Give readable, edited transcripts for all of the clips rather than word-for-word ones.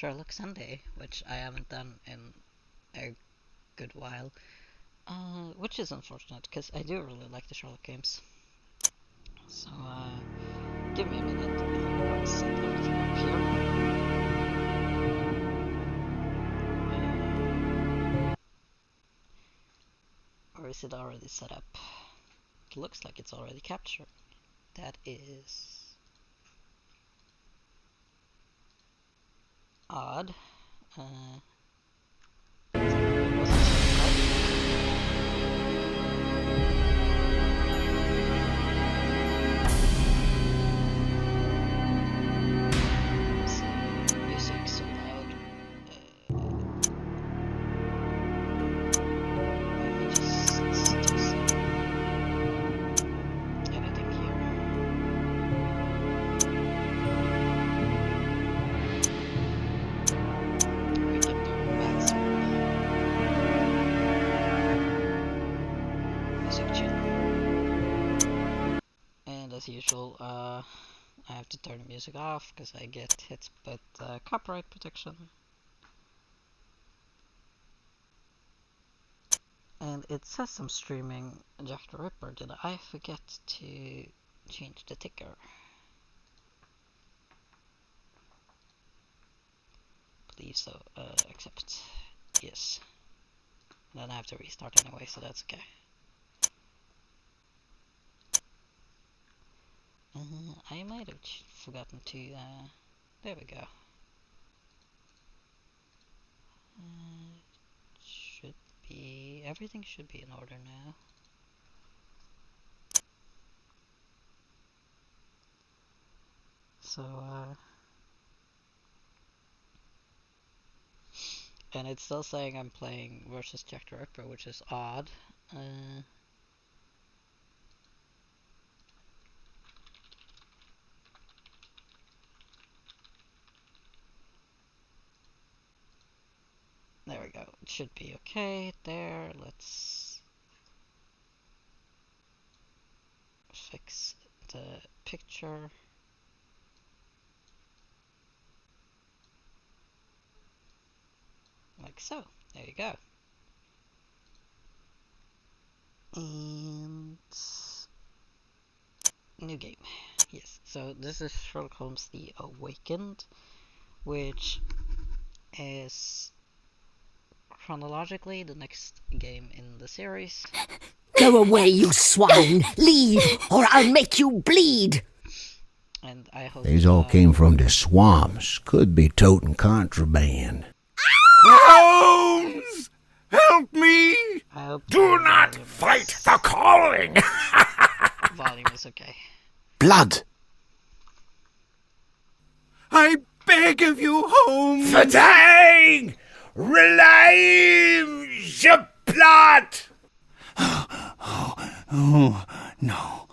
Sherlock Sunday, which I haven't done in a good while. Which is unfortunate, because I do really like the Sherlock games. So, give me a minute. I'm gonna set everything up here. Or is it already set up? It looks like it's already captured. That is odd. Music so loud. Let me just do some editing here. We can do maximum music chill. And as usual, I have to turn the music off because I get hit with copyright protection. And it says I'm streaming Jack the Ripper. Did I forget to change the ticker? Believe so. Accept. Yes. And then I have to restart anyway, so that's okay. I might have forgotten to. There we go. Should be. Everything should be in order now. So, and it's still saying I'm playing versus Jack the Ripper, which is odd. There we go. It should be okay there. Let's fix the picture. Like so. There you go. And new game. Yes. So this is Sherlock Holmes: The Awakened, which is chronologically the next game in the series. Go away, you swine! Leave, or I'll make you bleed! And I hope These all came from the swamps. Could be toting contraband. Holmes! Help me! I hope Do not fight the calling! volume is okay. Blood! I beg of you, Holmes! Fatang! Relieve the plot! Oh, no.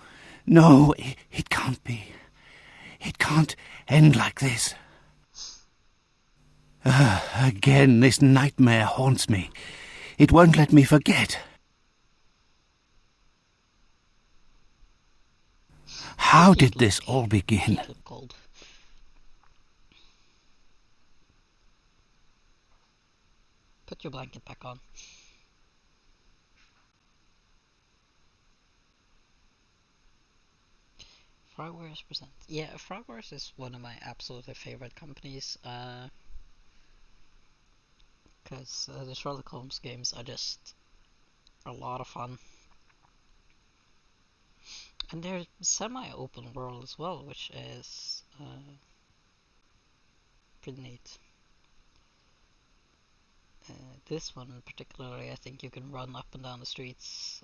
No, it can't be. It can't end like this. Again, this nightmare haunts me. It won't let me forget. How did this all begin? Cold. Put your blanket back on. Frogwares present. Yeah, Frogwares is one of my absolutely favorite companies. Because the Sherlock Holmes games are just a lot of fun. And they're semi-open world as well, which is pretty neat. This one particularly, I think you can run up and down the streets.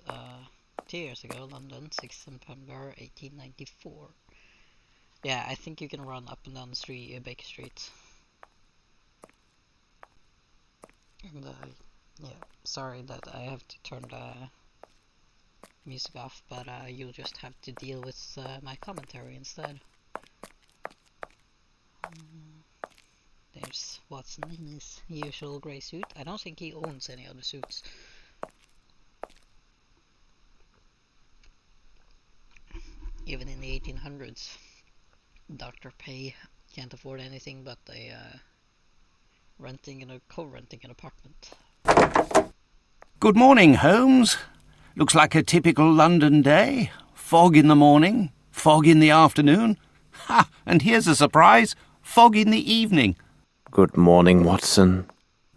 2 years ago, London, 6th September 1894. Yeah, I think you can run up and down the street, Baker Street. And yeah, sorry that I have to turn the music off, but you'll just have to deal with my commentary instead. There's Watson in his usual grey suit. I don't think he owns any other suits. Even in the 1800s, Dr. Pay can't afford anything but a co-renting an apartment. Good morning, Holmes. Looks like a typical London day. Fog in the morning, fog in the afternoon. Ha! And here's a surprise. Fog in the evening. Good morning, Watson.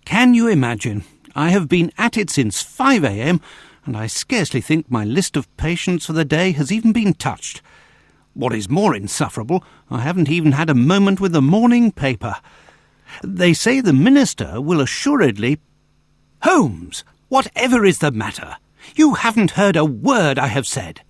Can you imagine? I have been at it since 5 a.m, and I scarcely think my list of patients for the day has even been touched. What is more insufferable, I haven't even had a moment with the morning paper. They say the minister will assuredly... Holmes, whatever is the matter? You haven't heard a word I have said.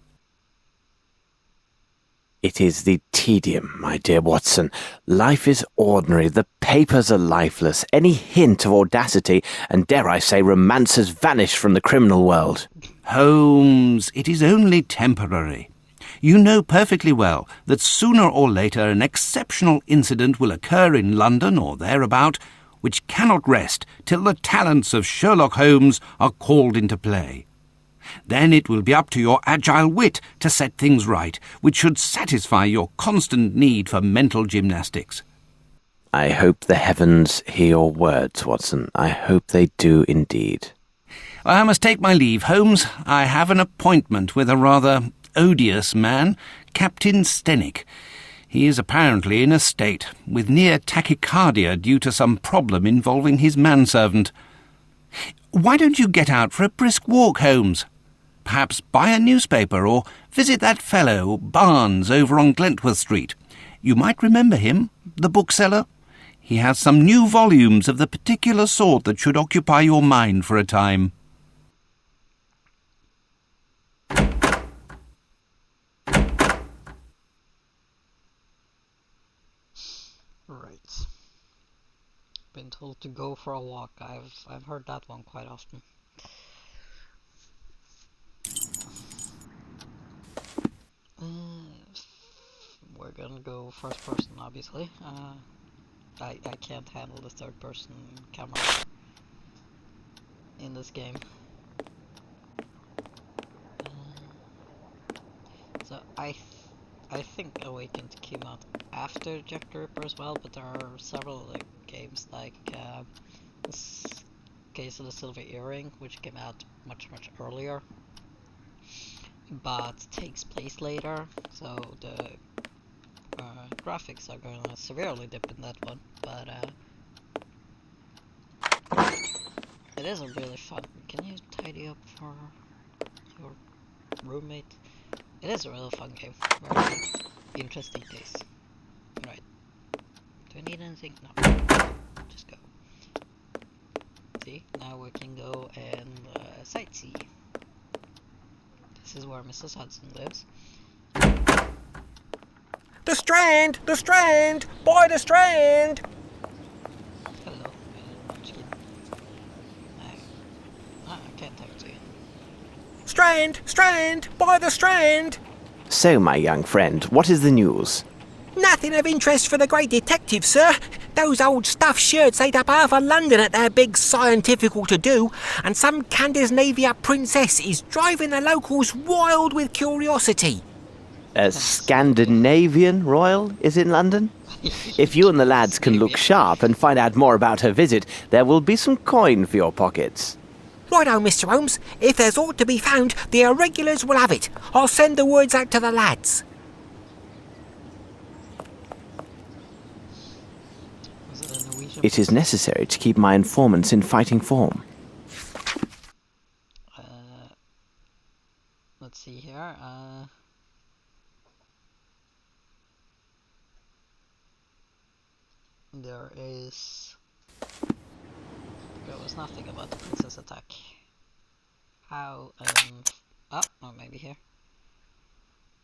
It is the tedium, my dear Watson. Life is ordinary. The papers are lifeless. Any hint of audacity, and dare I say romance, has vanished from the criminal world. Holmes, it is only temporary. You know perfectly well that sooner or later an exceptional incident will occur in London or thereabout, which cannot rest till the talents of Sherlock Holmes are called into play. Then it will be up to your agile wit to set things right, which should satisfy your constant need for mental gymnastics. I hope the heavens hear your words, Watson. I hope they do indeed. I must take my leave, Holmes. I have an appointment with a rather odious man, Captain Stenick. He is apparently in a state, with near tachycardia due to some problem involving his manservant. Why don't you get out for a brisk walk, Holmes? Perhaps buy a newspaper or visit that fellow, Barnes, over on Glentworth Street. You might remember him, the bookseller. He has some new volumes of the particular sort that should occupy your mind for a time. Right. Been told to go for a walk. I've heard that one quite often. We're gonna go first person, obviously. I can't handle the third person camera in this game. So I think Awakened came out after Jack the Ripper as well, but there are several games like this Case of the Silver Earring, which came out much earlier, but takes place later, so the graphics are going to severely dip in that one, but it is a really fun. Can you tidy up for your roommate? It is a really fun game. Very interesting case. Right. Do I need anything? No. Just go. See, now we can go and sightsee. This is where Mrs. Hudson lives. The Strand! The Strand! By the Strand! Hello, Munchkin. I can't talk to you. Strand! Strand! By the Strand! So, my young friend, what is the news? Nothing of interest for the great detective, sir. Those old stuffed shirts ate up half of London at their big scientifical to-do, and some Scandinavia princess is driving the locals wild with curiosity. A Scandinavian royal is in London? If you and the lads can look sharp and find out more about her visit, there will be some coin for your pockets. Righto, Mr. Holmes. If there's aught to be found, the irregulars will have it. I'll send the words out to the lads. It is necessary to keep my informants in fighting form. Let's see here. There was nothing about the princess attack. How, oh, maybe here.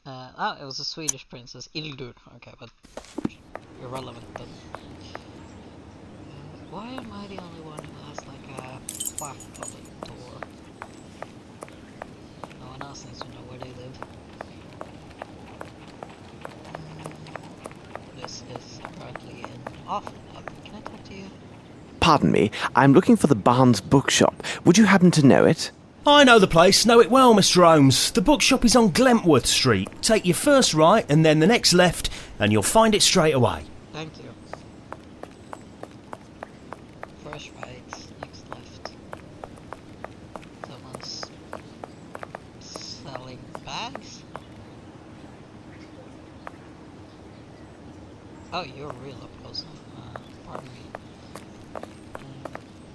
Oh, it was a Swedish princess, Ildur. Okay, but irrelevant then. Why am I the only one who has like a plaque on the door? No one else needs to know where they live. This is apparently an awful pub. Can I talk to you? Pardon me, I'm looking for the Barnes bookshop. Would you happen to know it? I know the place, know it well, Mr. Holmes. The bookshop is on Glentworth Street. Take your first right and then the next left, and you'll find it straight away. Thank you. First right, next left. Someone's selling bags? Oh, you're real up close. Pardon me.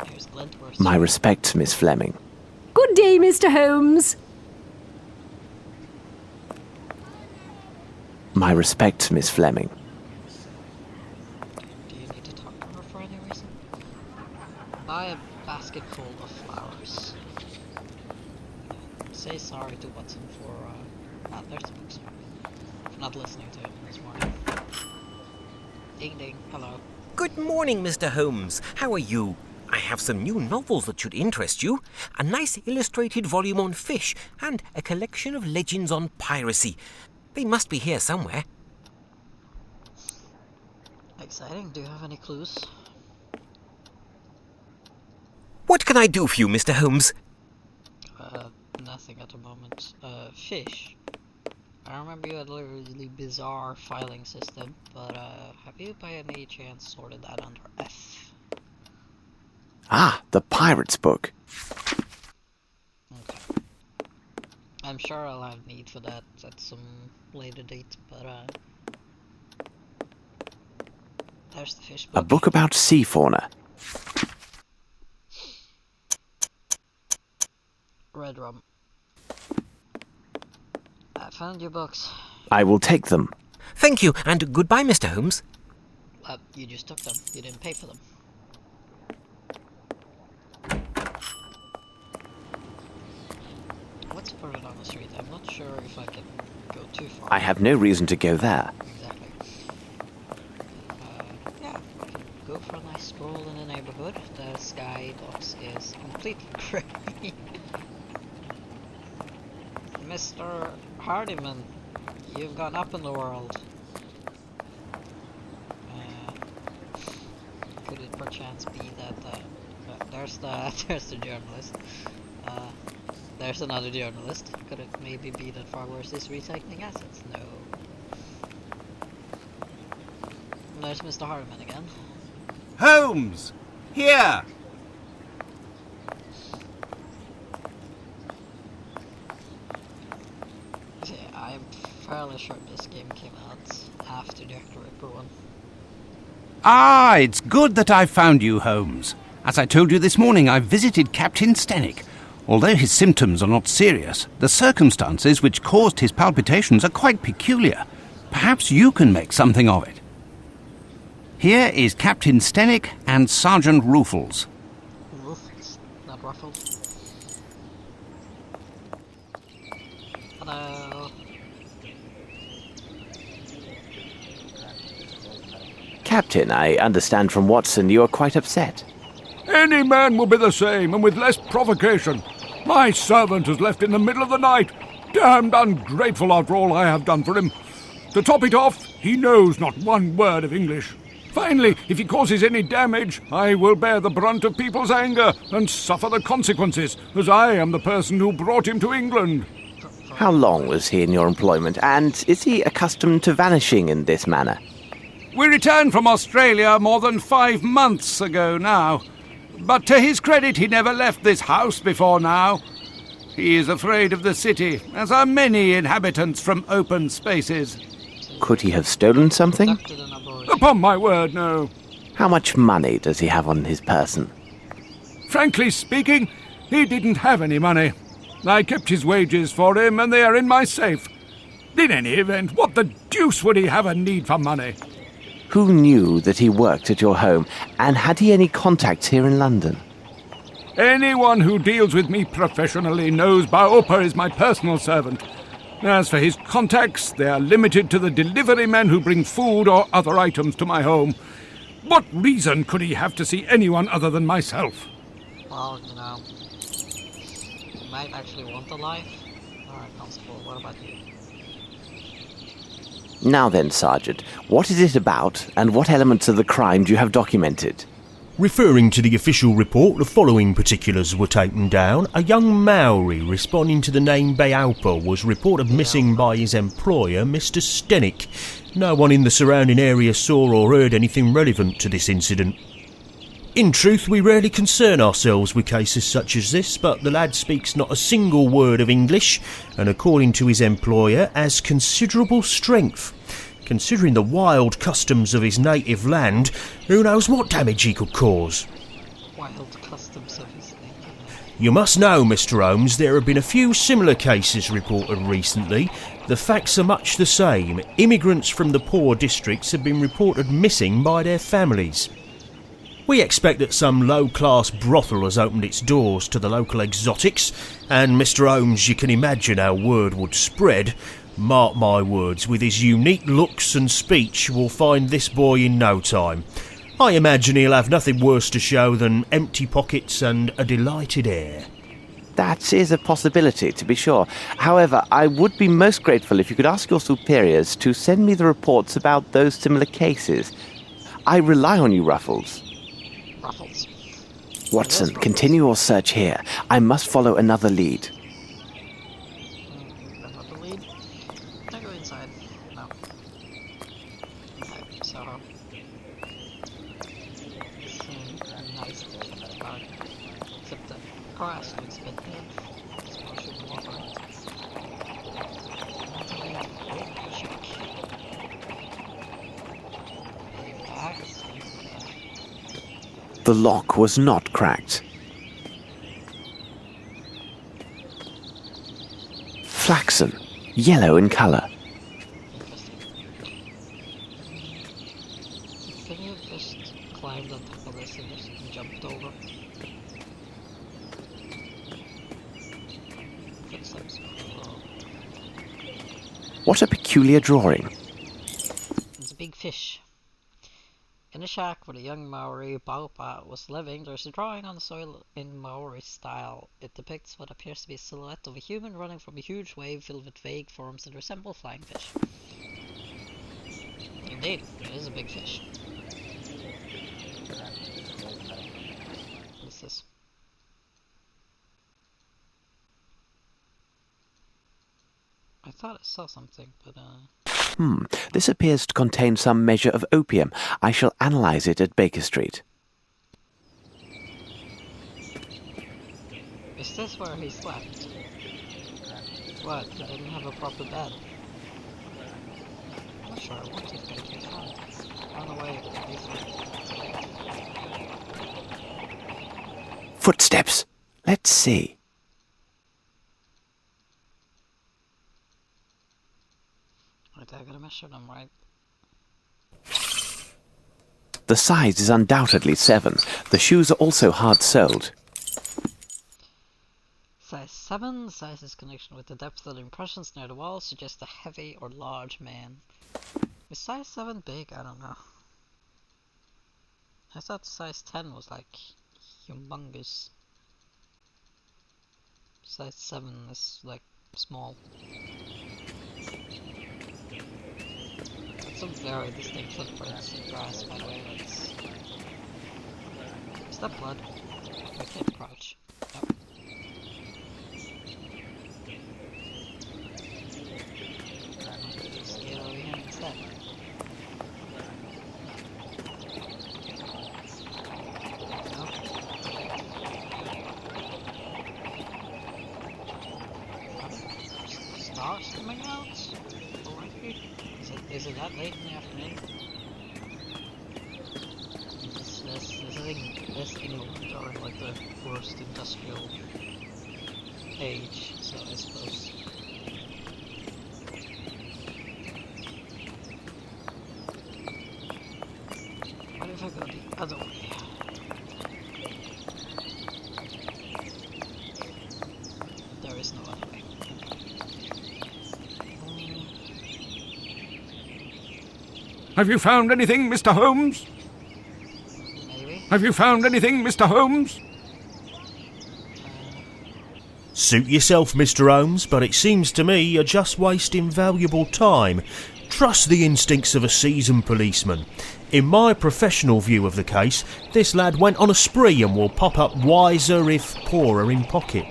Here's Glentworth. My respects, Miss Fleming. Good day, Mr. Holmes. My respects, Miss Fleming. Do you need to talk to her for any reason? Buy a basket full of flowers. Say sorry to Watson for, there's the book, sorry. For not listening to him this morning. Ding ding, hello. Good morning, Mr. Holmes. How are you? I have some new novels that should interest you. A nice illustrated volume on fish and a collection of legends on piracy. They must be here somewhere. Exciting, do you have any clues? What can I do for you, Mr. Holmes? Nothing at the moment. Fish. I remember you had a really bizarre filing system, but have you by any chance sorted that under F? Ah, the pirate's book. Okay. I'm sure I'll have need for that at some later date, but there's the fish book. A book about sea fauna. Red rum. I found your books. I will take them. Thank you, and goodbye, Mr. Holmes. You just took them. You didn't pay for them. Let's put it on the street. I'm not sure if I can go too far. I have no reason to go there. Exactly. Yeah, we can go for a nice stroll in the neighborhood. The sky docks is completely grey. Mr. Hardiman, you've gone up in the world. Could it perchance be that there's the journalist. There's another journalist. Could it maybe be that Farworth is recycling assets? No. There's Mr. Hardiman again. Holmes! Here! Yeah, I'm fairly sure this game came out after Jack the Ripper one. Ah, it's good that I found you, Holmes. As I told you this morning, I visited Captain Stenick. Although his symptoms are not serious, the circumstances which caused his palpitations are quite peculiar. Perhaps you can make something of it. Here is Captain Stenick and Sergeant Ruffles. Ruffles, not Ruffles. Hello. Captain, I understand from Watson you are quite upset. Any man will be the same, and with less provocation. My servant has left in the middle of the night. Damned ungrateful after all I have done for him. To top it off, he knows not one word of English. Finally, if he causes any damage, I will bear the brunt of people's anger and suffer the consequences, as I am the person who brought him to England. How long was he in your employment, and is he accustomed to vanishing in this manner? We returned from Australia more than 5 months ago now. But to his credit, he never left this house before now. He is afraid of the city, as are many inhabitants from open spaces. Could he have stolen something? Upon my word, no. How much money does he have on his person? Frankly speaking, he didn't have any money. I kept his wages for him, and they are in my safe. In any event, what the deuce would he have a need for money? Who knew that he worked at your home, and had he any contacts here in London? Anyone who deals with me professionally knows Baopa is my personal servant. As for his contacts, they are limited to the delivery men who bring food or other items to my home. What reason could he have to see anyone other than myself? Well, you know, you might actually want a life. Alright, Constable, what about you? Now then, Sergeant, what is it about, and what elements of the crime do you have documented? Referring to the official report, the following particulars were taken down. A young Maori responding to the name Bayaupa was reported missing by his employer, Mr. Stenick. No one in the surrounding area saw or heard anything relevant to this incident. In truth, we rarely concern ourselves with cases such as this, but the lad speaks not a single word of English, and according to his employer, has considerable strength. Considering the wild customs of his native land, who knows what damage he could cause? Wild customs of his native land. You must know, Mr. Holmes, there have been a few similar cases reported recently. The facts are much the same. Immigrants from the poor districts have been reported missing by their families. We expect that some low-class brothel has opened its doors to the local exotics, and Mr. Holmes, you can imagine how word would spread. Mark my words, with his unique looks and speech, we'll find this boy in no time. I imagine he'll have nothing worse to show than empty pockets and a delighted air. That is a possibility, to be sure. However, I would be most grateful if you could ask your superiors to send me the reports about those similar cases. I rely on you, Ruffles. Ruffles. Watson, continue your search here. I must follow another lead. Another lead? Can I go inside? No. Okay, so... nice park. Except the grass looks a bit dead. So I shouldn't walk on it. Check. Bags. The lock was not cracked. Flaxen, yellow in colour. Can you just climb on top of this and just jumped over? Footsteps. Oh. What a peculiar drawing. It's a big fish. In a shack where the young Maori Paupa was living, there's a drawing on the soil in Maori style. It depicts what appears to be a silhouette of a human running from a huge wave filled with vague forms that resemble flying fish. Indeed, it is a big fish. What's this? I thought I saw something, but This appears to contain some measure of opium. I shall analyse it at Baker Street. is this where he slept? What? He didn't have a proper bed? I'm not sure I want to think he found. Run away, Footsteps. Let's see. Wait, I gotta measure them, right? The size is undoubtedly 7. The shoes are also hard-soled. Size 7. Size's connection with the depth of the impressions near the wall suggests a heavy or large man. Is size 7 big? I don't know. I thought size 10 was like humongous. Size 7 is like small. That's some very distinct footprints in grass, by the way. Is that blood? I can't crouch. Nope. Just get over here instead. No? Stars coming out? Already? Is it that late in the afternoon? This England are like the worst industrial age, so I suppose. What if I go the other way? There is no other way. Have you found anything, Mr. Holmes? Maybe? Have you found anything, Mr. Holmes? Suit yourself, Mr. Holmes, but it seems to me you're just wasting valuable time. Trust the instincts of a seasoned policeman. In my professional view of the case, this lad went on a spree and will pop up wiser if poorer in pocket.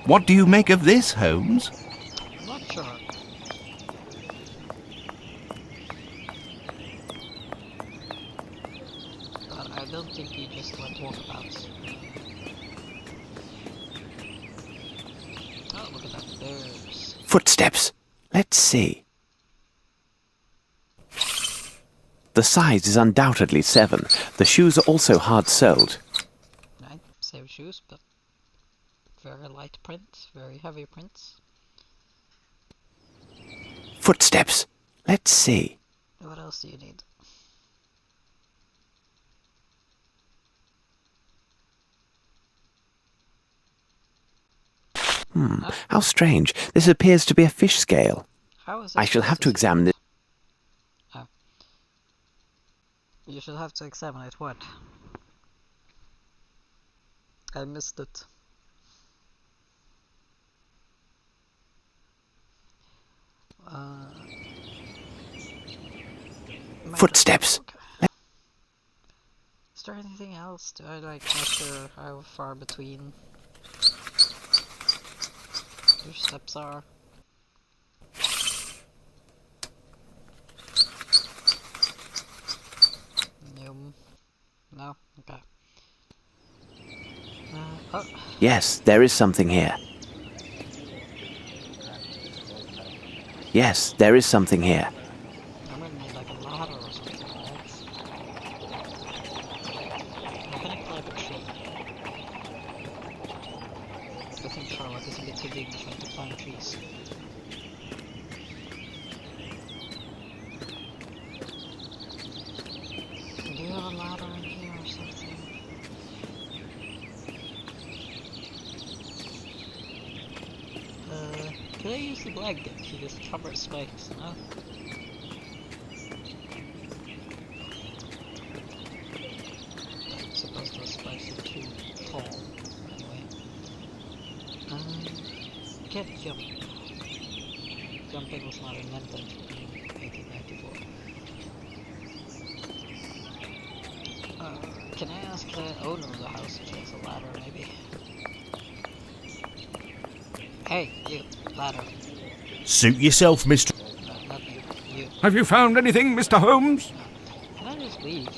What do you make of this, Holmes? I'm not sure. But I I don't think he just went walkabouts. Oh, look at that. There's... Footsteps. Let's see. The size is undoubtedly 7. The shoes are also hard-soled. Right, same shoes, but very light print, very heavy prints. Footsteps. Let's see. What else do you need? How strange. This appears to be a fish scale. How is I this shall have to supposed examine this. Oh. You should have to examine it. What? I missed it. Footsteps. Okay. Is there anything else? Do I like measure how far between your steps are? No? Okay. Oh. Yes, there is something here. Yes, there is something here. I'm gonna need like a ladder or something, right? I'm gonna climb a tree. I think Sherlock is a bit too dignified to climb trees. Do you have a ladder in here or something? Can I use the blanket to just cover spikes? No? I suppose those spikes are too tall. Anyway. Can't jump. Jumping was not invented in 1894. Can I ask the owner of the house if he has a ladder, maybe? Hey, you, ladder. Suit yourself, Mr. No, not you, you. Have you found anything, Mr. Holmes? Can I just leave?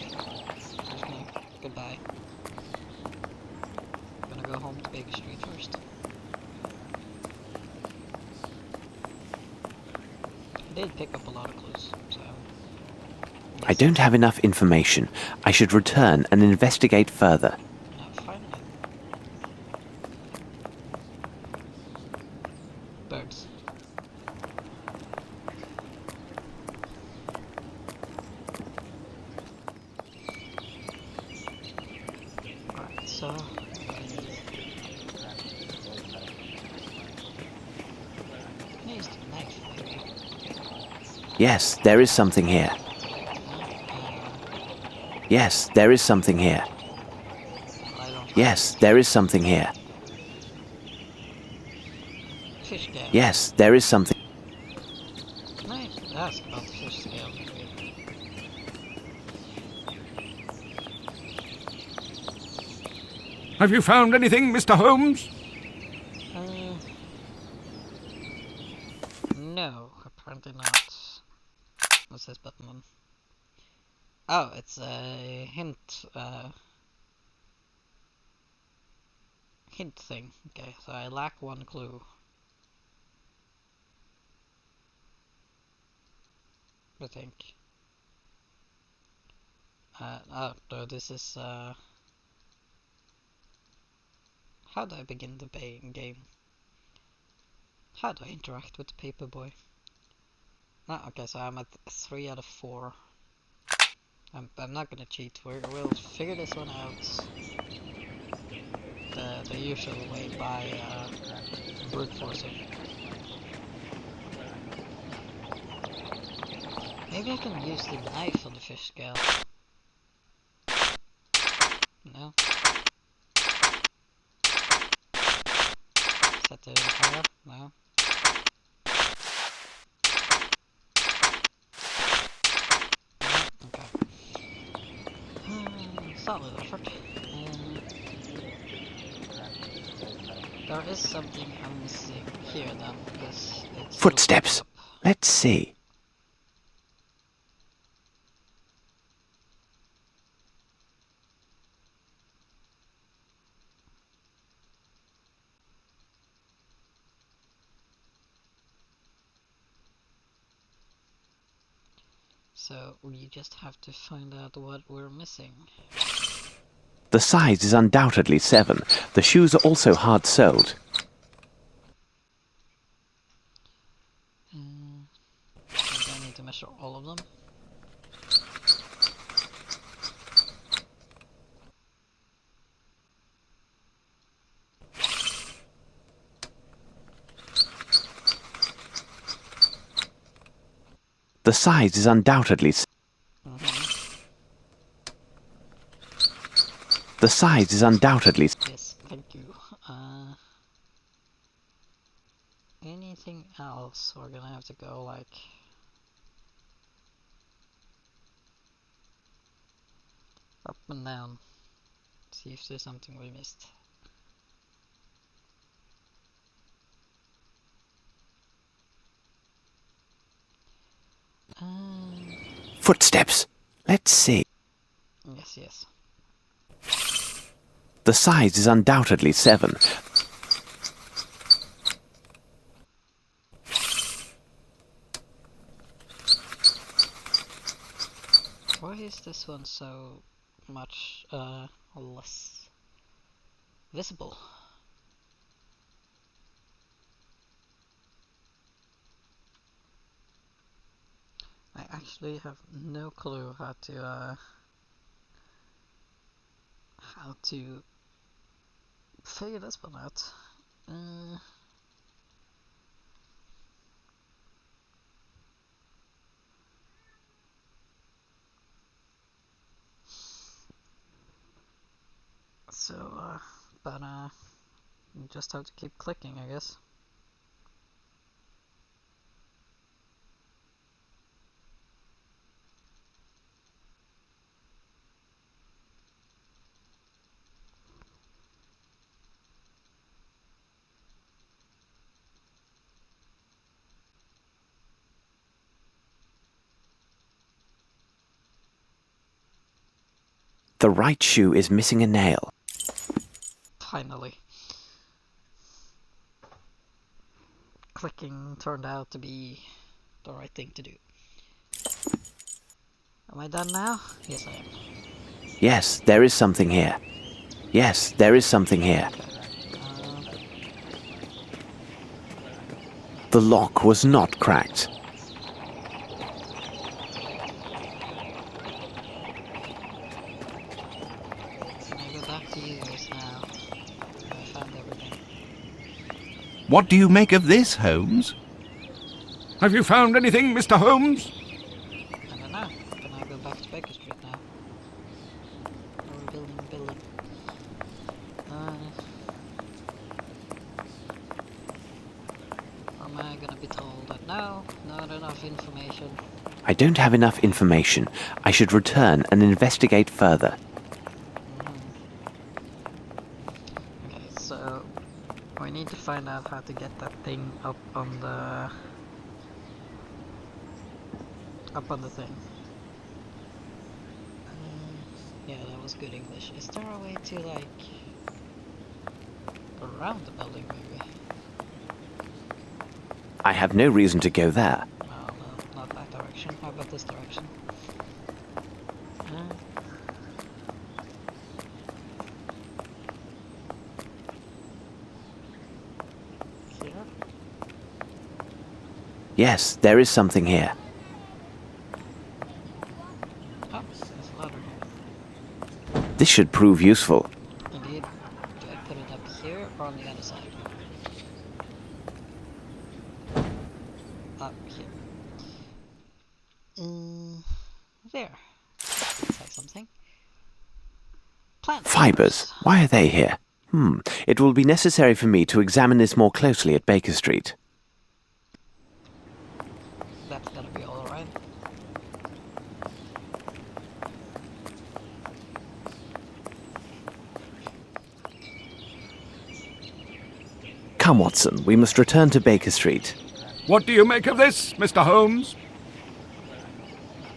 No, goodbye. I'm gonna go home to Baker Street first. I did pick up a lot of clues, so... I don't have enough information. I should return and investigate further. Finally. Birds. Alright, so... I used a knife, maybe. Yes, there is something here. Yes, there is something here. I don't Yes, there is something here. Fish scale. Yes, there is something. Can I ask about the fish scale? Have you found anything, Mr. Holmes? No, apparently not. What's this button on? Oh, it's a hint, hint thing. Okay, so I lack one clue. I think. Oh, no, this is, how do I begin the game? How do I interact with the paperboy? Ah, okay, so I'm at 3 out of 4. I'm not gonna cheat. We'll figure this one out the usual way by brute forcing. Maybe I can use the knife on the fish scale. No. Set it on fire? No. Okay. Solid effort. There is something I'm missing here then, because it's... Footsteps. Let's see. So we just have to find out what we're missing. The size is undoubtedly 7. The shoes are also hard-soled. I need to measure all of them. The size is undoubtedly... The size is undoubtedly... Yes, thank you. Anything else? We're gonna have to go like... up and down. See if there's something we missed. Footsteps. Let's see. Yes. The size is undoubtedly 7. Why is this one so much less visible? I actually have no clue how to figure this one out. But you just have to keep clicking, I guess. The right shoe is missing a nail. Finally. Clicking turned out to be the right thing to do. Am I done now? Yes, I am. Yes, there is something here. Yes, there is something here. The lock was not cracked. Can I go back to users now? I found everything. What do you make of this, Holmes? Have you found anything, Mr. Holmes? I don't know. Can I go back to Baker Street now? Or building. Or am I gonna be told that no, not enough information? I don't have enough information. I should return and investigate further. Okay, so we need to find out how to get that thing up on the thing. Yeah, that was good English. Is there a way to like go around the building maybe? I have no reason to go there. No, not that direction. How about this direction? Here? Yes, there is something here. Oh, there's a ladder here. This should prove useful. Indeed. Do I put it up here or on the other side? Up here. There. Looks like something. Plant Fibers. Why are they here? It will be necessary for me to examine this more closely at Baker Street. That's gonna be alright. Come, Watson, we must return to Baker Street. What do you make of this, Mr. Holmes?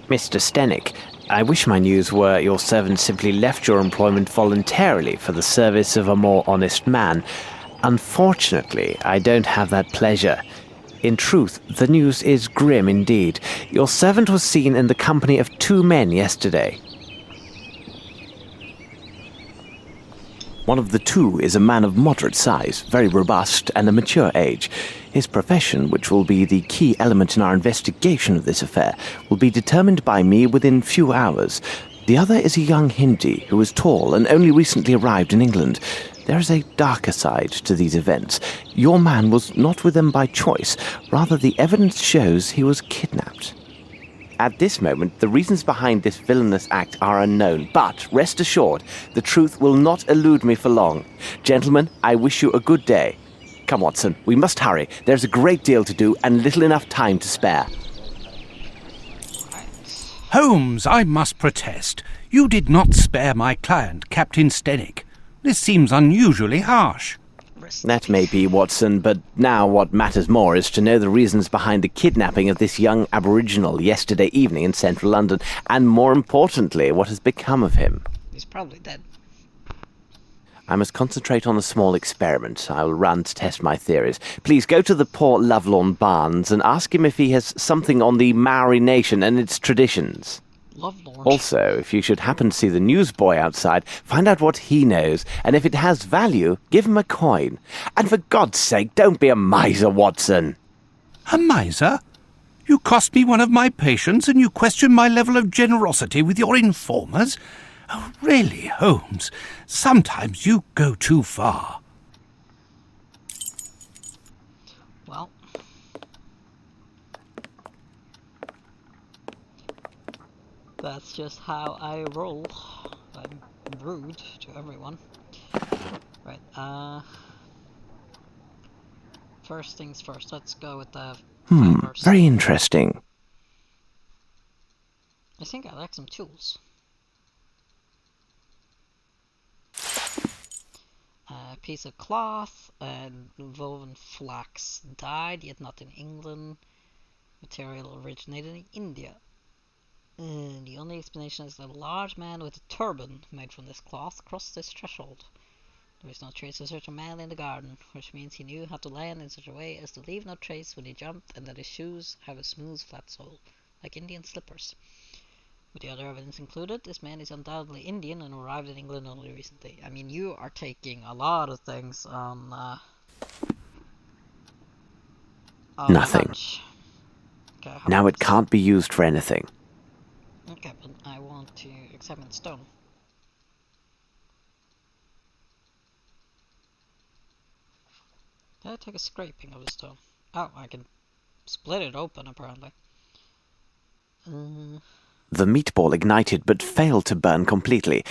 Mr. Stenick, I wish my news were your servant simply left your employment voluntarily for the service of a more honest man. Unfortunately, I don't have that pleasure. In truth, the news is grim indeed. Your servant was seen in the company of 2 men yesterday. One of the 2 is a man of moderate size, very robust, and a mature age. His profession, which will be the key element in our investigation of this affair, will be determined by me within few hours. The other is a young Hindi who is tall and only recently arrived in England. There is a darker side to these events. Your man was not with them by choice. Rather, the evidence shows he was kidnapped. At this moment, the reasons behind this villainous act are unknown, but rest assured, the truth will not elude me for long. Gentlemen, I wish you a good day. Come, Watson, we must hurry. There's a great deal to do and little enough time to spare. Holmes, I must protest. You did not spare my client, Captain Stenick. This seems unusually harsh. That may be, Watson, but now what matters more is to know the reasons behind the kidnapping of this young Aboriginal yesterday evening in central London, and more importantly, what has become of him. He's probably dead. I must concentrate on a small experiment I will run to test my theories. Please go to the poor Lovelorn Barnes and ask him if he has something on the Maori nation and its traditions. Lovelorn. Also, if you should happen to see the newsboy outside, find out what he knows, and if it has value, give him a coin. And for God's sake, don't be a miser, Watson. A miser? You cost me one of my patients, and you question my level of generosity with your informers? Oh, really, Holmes, sometimes you go too far. Well, that's just how I roll. I'm rude to everyone. Right, first things first, let's go with the fibers. Very interesting. I think I like some tools. A piece of cloth, and woven flax, dyed yet not in England. Material originated in India. The only explanation is that a large man with a turban made from this cloth crossed this threshold. There is no trace of such a man in the garden, which means he knew how to land in such a way as to leave no trace when he jumped, and that his shoes have a smooth flat sole, like Indian slippers. With the other evidence included, this man is undoubtedly Indian and arrived in England only recently. I mean, you are taking a lot of things on Nothing. Okay, Now it can't be used for anything. Okay, but I want to examine stone. Can I take a scraping of the stone? Oh, I can split it open apparently. The meatball ignited but failed to burn completely.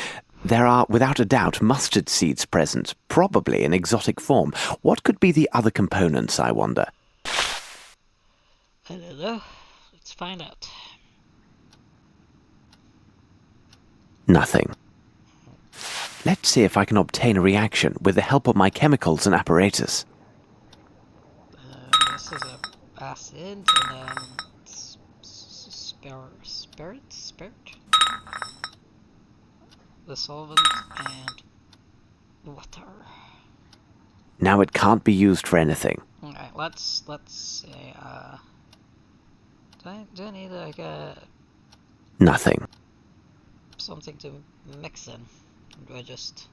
There are, without a doubt, mustard seeds present, probably in exotic form. What could be the other components, I wonder? I don't know. Let's find out. Nothing. Let's see if I can obtain a reaction with the help of my chemicals and apparatus. This is a acid and then spirit, the solvent and water. Now it can't be used for anything. Alright, let's say do I need like Nothing. something to mix in? Or do I just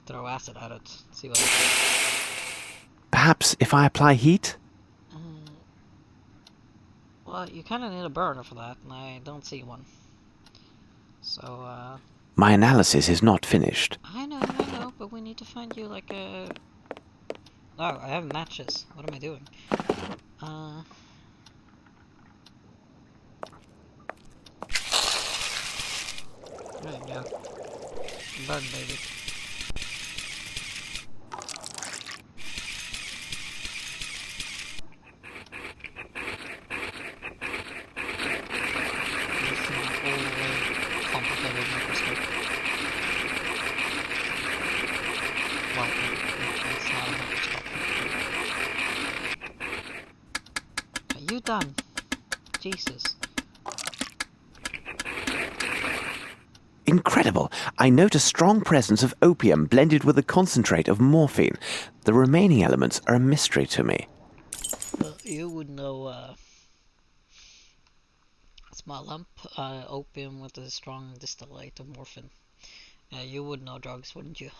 throw acid at it? See what happens? Perhaps if I apply heat? Well, you kind of need a burner for that, and I don't see one. So, My analysis is not finished. I know, but we need to find you like a... Oh, I have matches. What am I doing? There you go. Burn, baby. Are you done? Jesus. Incredible! I note a strong presence of opium blended with a concentrate of morphine. The remaining elements are a mystery to me. You would know small lump opium with a strong distillate of morphine. You would know drugs, wouldn't you?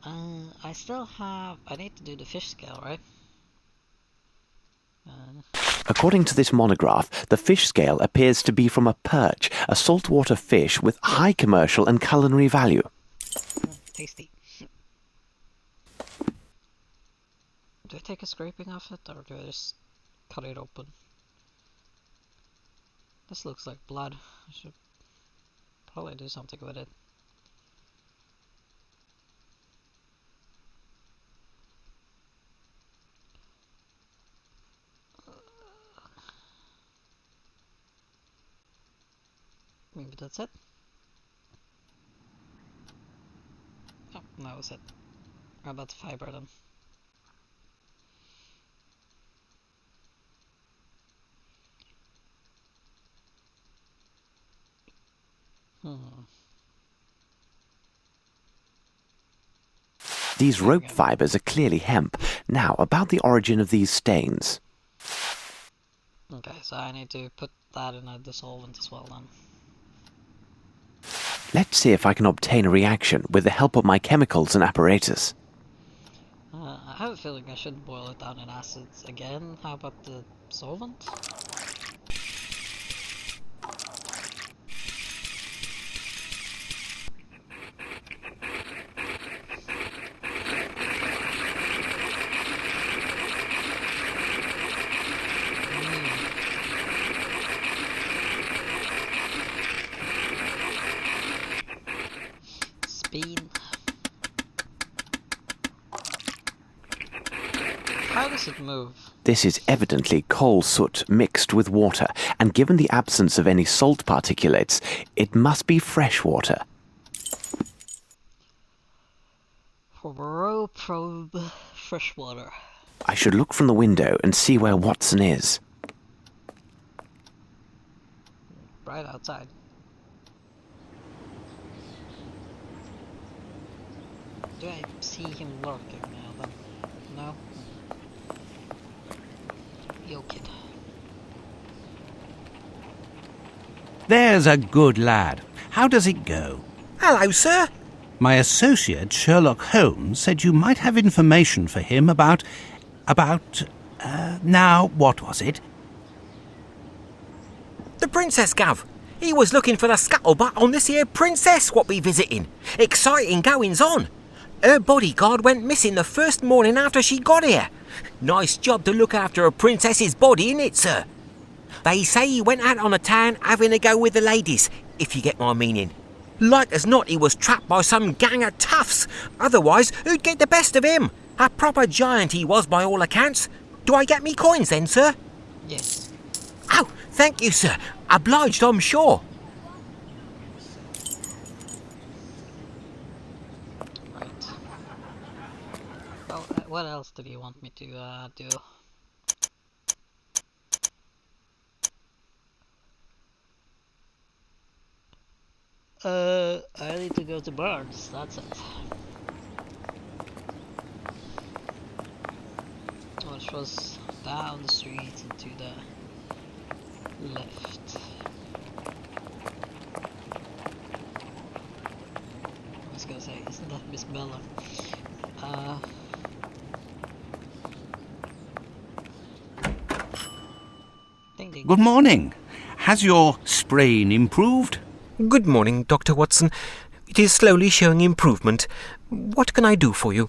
I still have... I need to do the fish scale, right? According to this monograph, the fish scale appears to be from a perch, a saltwater fish with high commercial and culinary value. Tasty. Do I take a scraping off it, or do I just cut it open? This looks like blood. I should probably do something with it. Maybe that's it? Oh, that was it. How about the fiber then? These rope fibers are clearly hemp. Now, about the origin of these stains. Okay, so I need to put that in a dissolvent as well then. Let's see if I can obtain a reaction with the help of my chemicals and apparatus. I have a feeling I should boil it down in acids again. How about the solvent? Bean. How does it move? This is evidently coal soot mixed with water, and given the absence of any salt particulates, it must be fresh water. Row probe freshwater. I should look from the window and see where Watson is. Right outside. Do I see him lurking now then? No? Yo, kid. There's a good lad. How does it go? Hello, sir. My associate, Sherlock Holmes, said you might have information for him about... now, what was it? The princess, Gav. He was looking for the scuttlebutt on this here princess what we visiting. Exciting goings on. Her bodyguard went missing the first morning after she got here. Nice job to look after a princess's body, innit, sir? They say he went out on the town having a go with the ladies, if you get my meaning. Like as not, he was trapped by some gang of toughs. Otherwise, who'd get the best of him? A proper giant he was by all accounts. Do I get me coins then, sir? Yes. Oh, thank you, sir. Obliged, I'm sure. Right. Well, what else did you want me to do? I need to go to Barnes, that's it. Which was down the street and to the left. I was gonna say, isn't that Miss Bella? Ding ding. Good morning. Has your sprain improved? Good morning, Dr. Watson. It is slowly showing improvement. What can I do for you?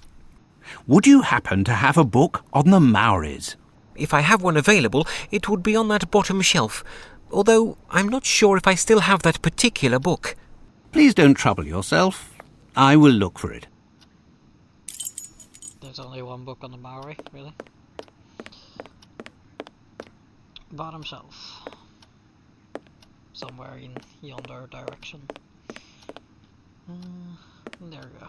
Would you happen to have a book on the Maoris? If I have one available, it would be on that bottom shelf, although I'm not sure if I still have that particular book. Please don't trouble yourself. I will look for it. There's only one book on the Maori, really. Bottom shelf. Somewhere in yonder direction. There we go.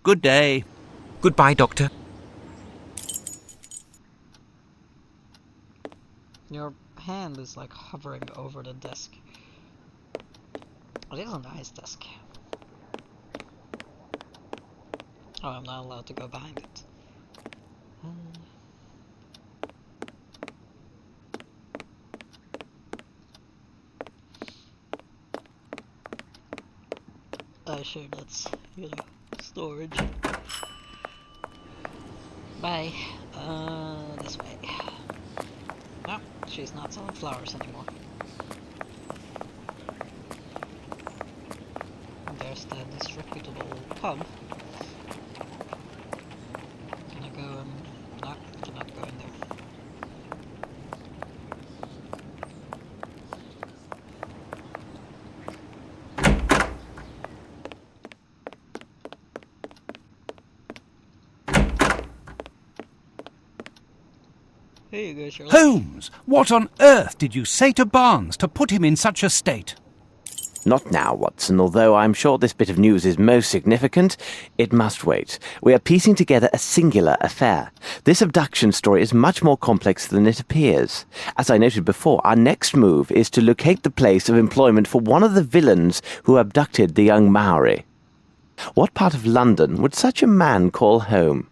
Good day. Goodbye, Doctor. Your hand is like hovering over the desk. It is a nice desk. Oh, I'm not allowed to go behind it. Sure, that's, storage. Bye. This way. No, she's not selling flowers anymore. There's the disreputable pub. Can I go in? No, cannot go in there. Here you go, Sherlock. Holmes, what on earth did you say to Barnes to put him in such a state? Not now, Watson. Although I'm sure this bit of news is most significant, it must wait. We are piecing together a singular affair. This abduction story is much more complex than it appears. As I noted before, our next move is to locate the place of employment for one of the villains who abducted the young Maori. What part of London would such a man call home?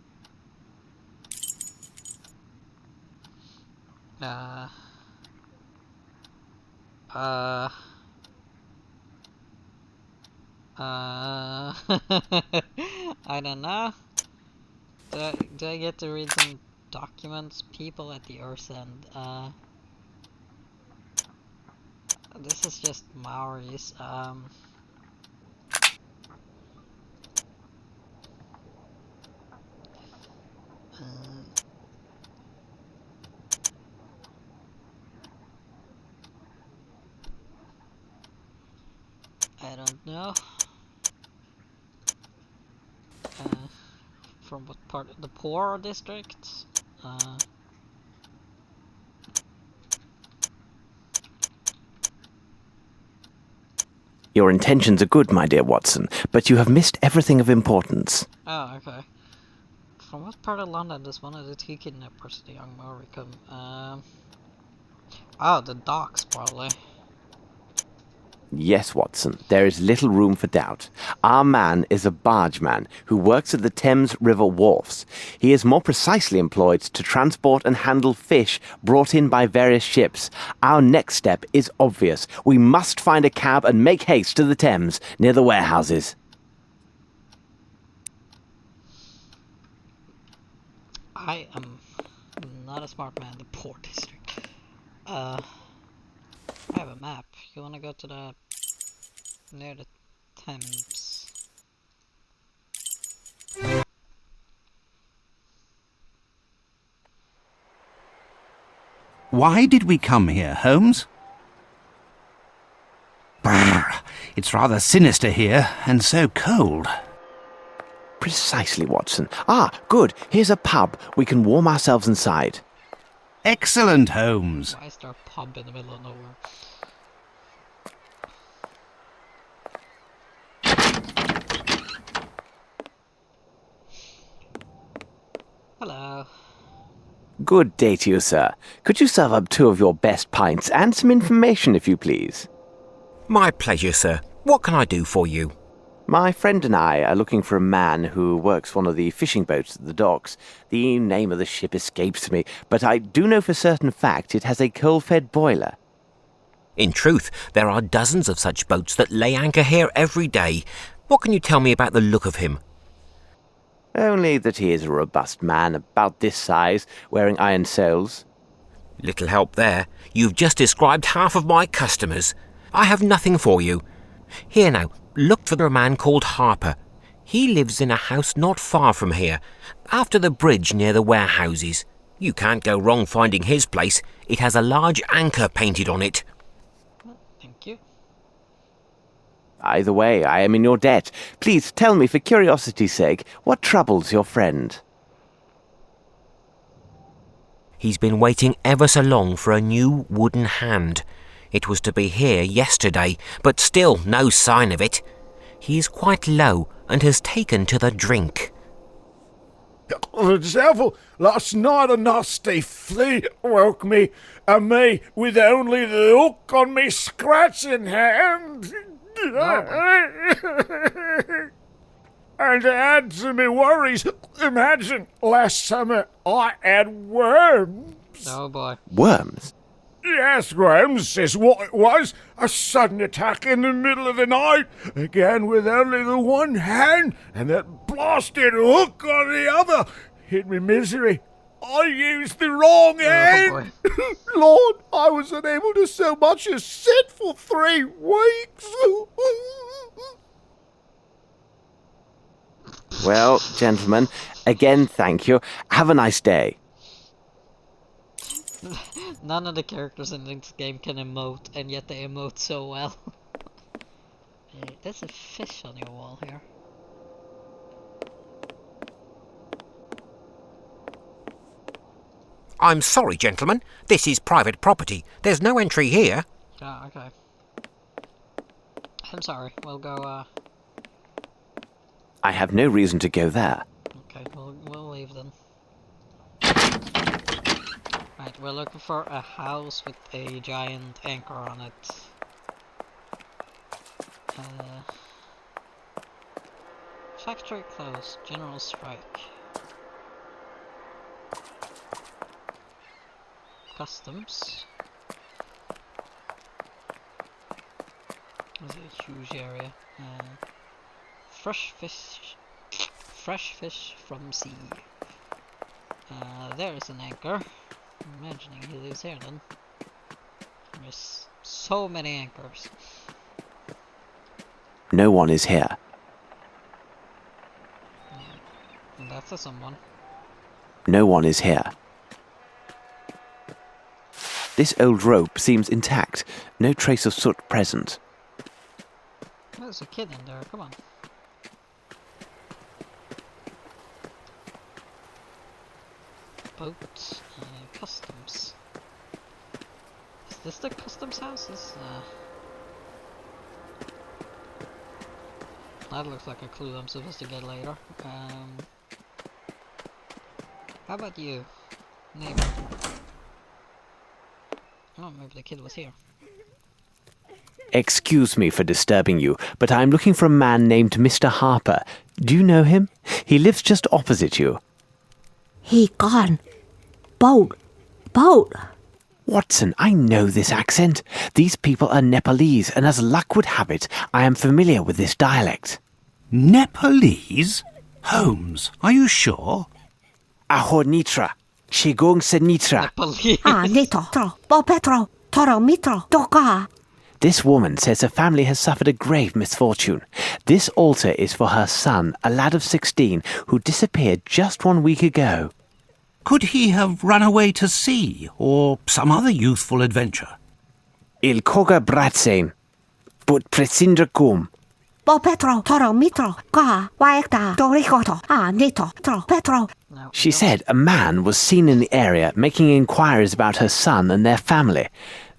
I don't know. Do I get to read some documents? People at the Earth's End. This is just Maoris. I don't know. From what part of the poor district? Your intentions are good, my dear Watson, but you have missed everything of importance. Oh, okay. From what part of London does one of the two kidnappers, the young Maori, come? Oh, the docks, probably. Yes, Watson, there is little room for doubt. Our man is a bargeman who works at the Thames River wharfs. He is more precisely employed to transport and handle fish brought in by various ships. Our next step is obvious. We must find a cab and make haste to the Thames, near the warehouses. I am not a smart man, the poor district. I have a map. You wanna go to the... near the Thames? Why did we come here, Holmes? Brr, it's rather sinister here, and so cold. Precisely, Watson. Ah, good. Here's a pub. We can warm ourselves inside. Excellent, Holmes. Why is there a pub in the middle of nowhere? Hello. Good day to you, sir. Could you serve up 2 of your best pints and some information, if you please? My pleasure, sir. What can I do for you? My friend and I are looking for a man who works one of the fishing boats at the docks. The name of the ship escapes me, but I do know for certain fact it has a coal-fed boiler. In truth, there are dozens of such boats that lay anchor here every day. What can you tell me about the look of him? Only that he is a robust man, about this size, wearing iron soles. Little help there. You've just described half of my customers. I have nothing for you. Here now, look for a man called Harper. He lives in a house not far from here, after the bridge near the warehouses. You can't go wrong finding his place. It has a large anchor painted on it. Thank you. Either way, I am in your debt. Please tell me, for curiosity's sake, what troubles your friend? He's been waiting ever so long for a new wooden hand. It was to be here yesterday, but still no sign of it. He is quite low and has taken to the drink. The devil! Last night a nasty flea woke me, and me with only the hook on me scratching hand. And to add to me worries, imagine last summer I had worms. Oh boy. Worms? Yes, Grahams is what it was. A sudden attack in the middle of the night, again with only the one hand, and that blasted hook on the other. Hit me misery. I used the wrong hand. boy. Lord, I was unable to so much as sit for 3 weeks. Well, gentlemen, again, thank you. Have a nice day. None of the characters in this game can emote, and yet they emote so well. Hey, there's a fish on your wall here. I'm sorry, gentlemen. This is private property. There's no entry here. Oh, okay. I'm sorry. We'll go, I have no reason to go there. Okay, we'll leave then. Right, we're looking for a house with a giant anchor on it. Factory closed. General strike. Customs. This is a huge area. Fresh fish from sea. There's an anchor. I'm imagining he lives here then. There's so many anchors. No one is here. And that's a someone. No one is here. This old rope seems intact. No trace of soot present. There's a kid in there, come on. Boat, customs. Is this the customs house? That looks like a clue I'm supposed to get later. How about you, neighbor? Oh, maybe the kid was here. Excuse me for disturbing you, but I'm looking for a man named Mr. Harper. Do you know him? He lives just opposite you. He gone. Boat. Watson, I know this accent. These people are Nepalese, and as luck would have it, I am familiar with this dialect. Nepalese? Holmes, are you sure? Aho Nitra. Shigong se Nitra. Police. Nito. Bo Petro. Toro Mitro. Doka. This woman says her family has suffered a grave misfortune. This altar is for her son, a lad of 16, who disappeared just 1 week ago. Could he have run away to sea, or some other youthful adventure? Il koga bratsen. But presindra kum. Bo Petro. Toro Mitro. Ka. Waekta. Dorikoto. Nito. Tro. Petro. No, She no. said a man was seen in the area making inquiries about her son and their family.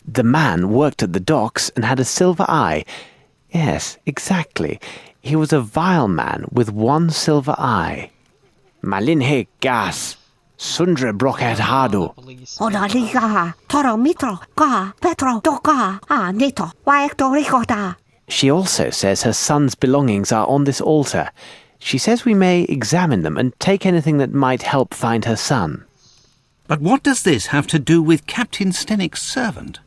The man worked at the docks and had a silver eye. Yes, exactly. He was a vile man with one silver eye. Malinhe gas. Sundra brokat hado. Police. Odaliga. Toro Mitro. Ka. Petro. Doka. Nito. Waekto Rikota. She also says her son's belongings are on this altar. She says we may examine them and take anything that might help find her son. But what does this have to do with Captain Stenick's servant?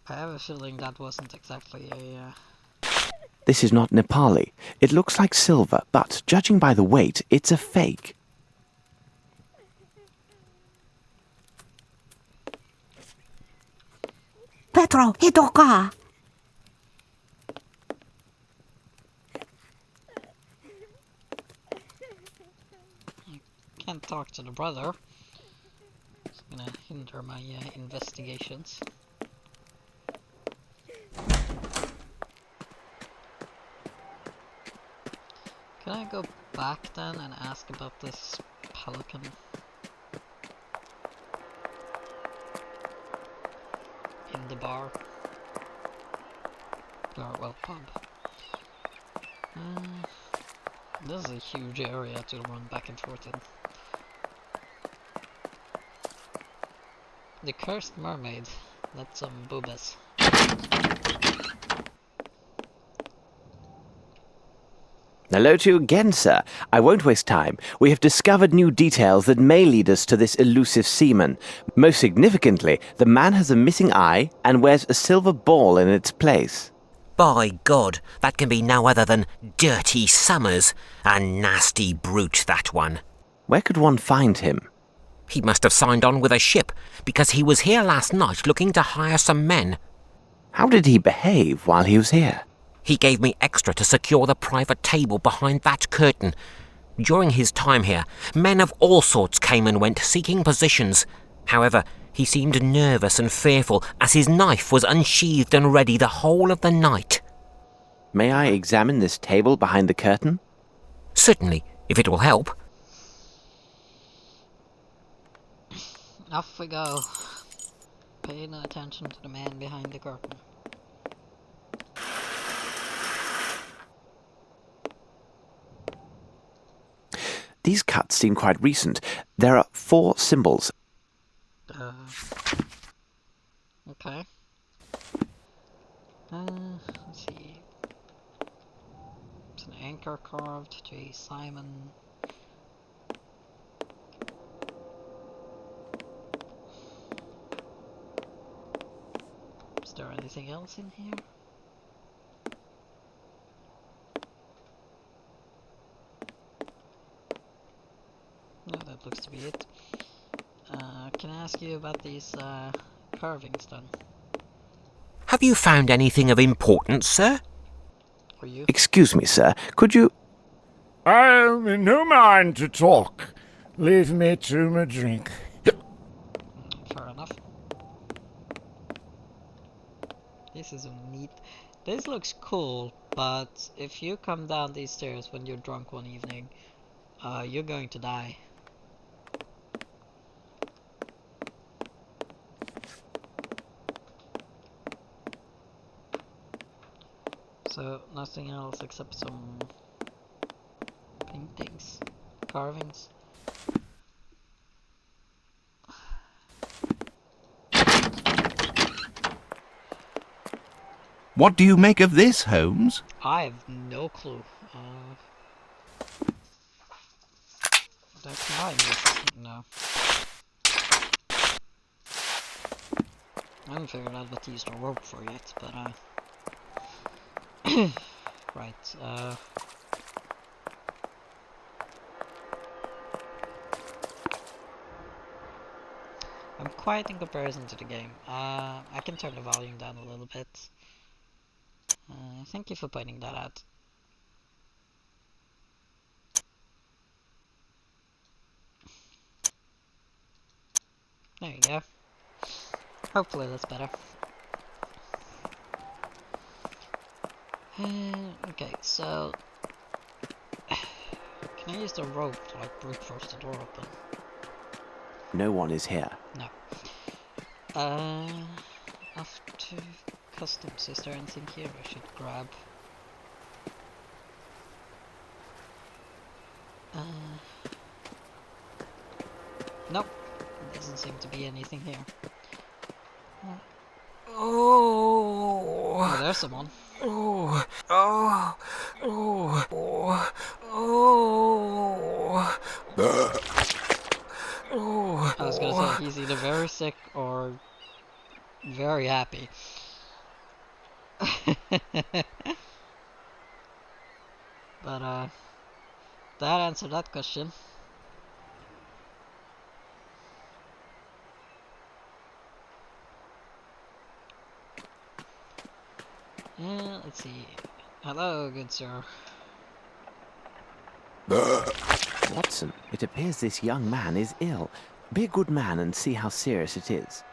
I have a feeling that wasn't exactly a... This is not Nepali. It looks like silver, but judging by the weight, it's a fake. Petro. Hidoka. Can't talk to the brother. It's gonna hinder my investigations. Can I go back then and ask about this pelican? In the bar? Or, well, pub. This is a huge area to run back and forth in. The Cursed Mermaid. That's some boobas. Hello to you again, sir. I won't waste time. We have discovered new details that may lead us to this elusive seaman. Most significantly, the man has a missing eye and wears a silver ball in its place. By God, that can be no other than Dirty Summers. A nasty brute, that one. Where could one find him? He must have signed on with a ship, because he was here last night looking to hire some men. How did he behave while he was here? He gave me extra to secure the private table behind that curtain. During his time here, men of all sorts came and went seeking positions. However, he seemed nervous and fearful as his knife was unsheathed and ready the whole of the night. May I examine this table behind the curtain? Certainly, if it will help. Off we go. Pay no attention to the man behind the curtain. These cuts seem quite recent. There are 4 symbols. Okay. Let's see. It's an anchor carved, J. Simon. Is there anything else in here? No, that looks to be it. Can I ask you about these carvings then? Have you found anything of importance, sir? Or you? Excuse me, sir. Could you... I'm in no mind to talk. Leave me to my drink. Fair enough. This is neat. This looks cool, but if you come down these stairs when you're drunk one evening, you're going to die. So, nothing else except some paintings, carvings. What do you make of this, Holmes? I have no clue. That's mine. No. I haven't figured out what to use the rope for yet, but right, I'm quiet in comparison to the game. I can turn the volume down a little bit. Thank you for pointing that out. There you go. Hopefully that's better. Okay, so... Can I use the rope to like brute force the door open? No one is here. No. Off to customs. Is there anything here I should grab? Nope. Doesn't seem to be anything here. Oh, there's someone. Oh. I was gonna say he's either very sick or very happy. But that answered that question. Let's see. Hello, good sir. Watson, it appears this young man is ill. Be a good man and see how serious it is.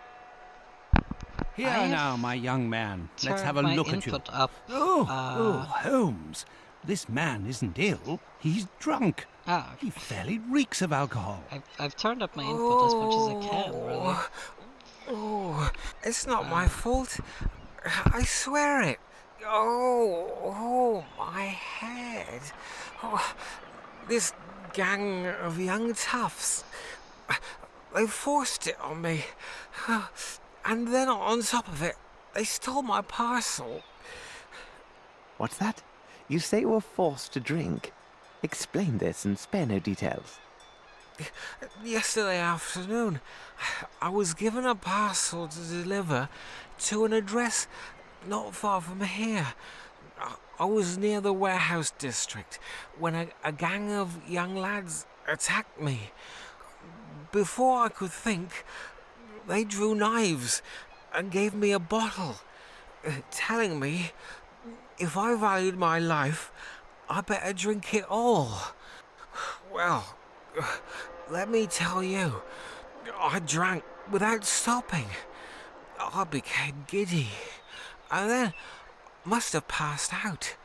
Here now, my young man. Let's have a look at you. Up. Holmes. This man isn't ill. He's drunk. Ah, He fairly reeks of alcohol. I've turned up my input as much as I can, really. Oh, it's not my fault. I swear it. Oh, my head. Oh, this gang of young toughs. They forced it on me. And then on top of it, they stole my parcel. What's that? You say you were forced to drink. Explain this and spare no details. Yesterday afternoon, I was given a parcel to deliver to an address not far from here. I was near the warehouse district when a gang of young lads attacked me. Before I could think, they drew knives and gave me a bottle, telling me if I valued my life, I better drink it all. Well, let me tell you, I drank without stopping. I became giddy, and then must have passed out.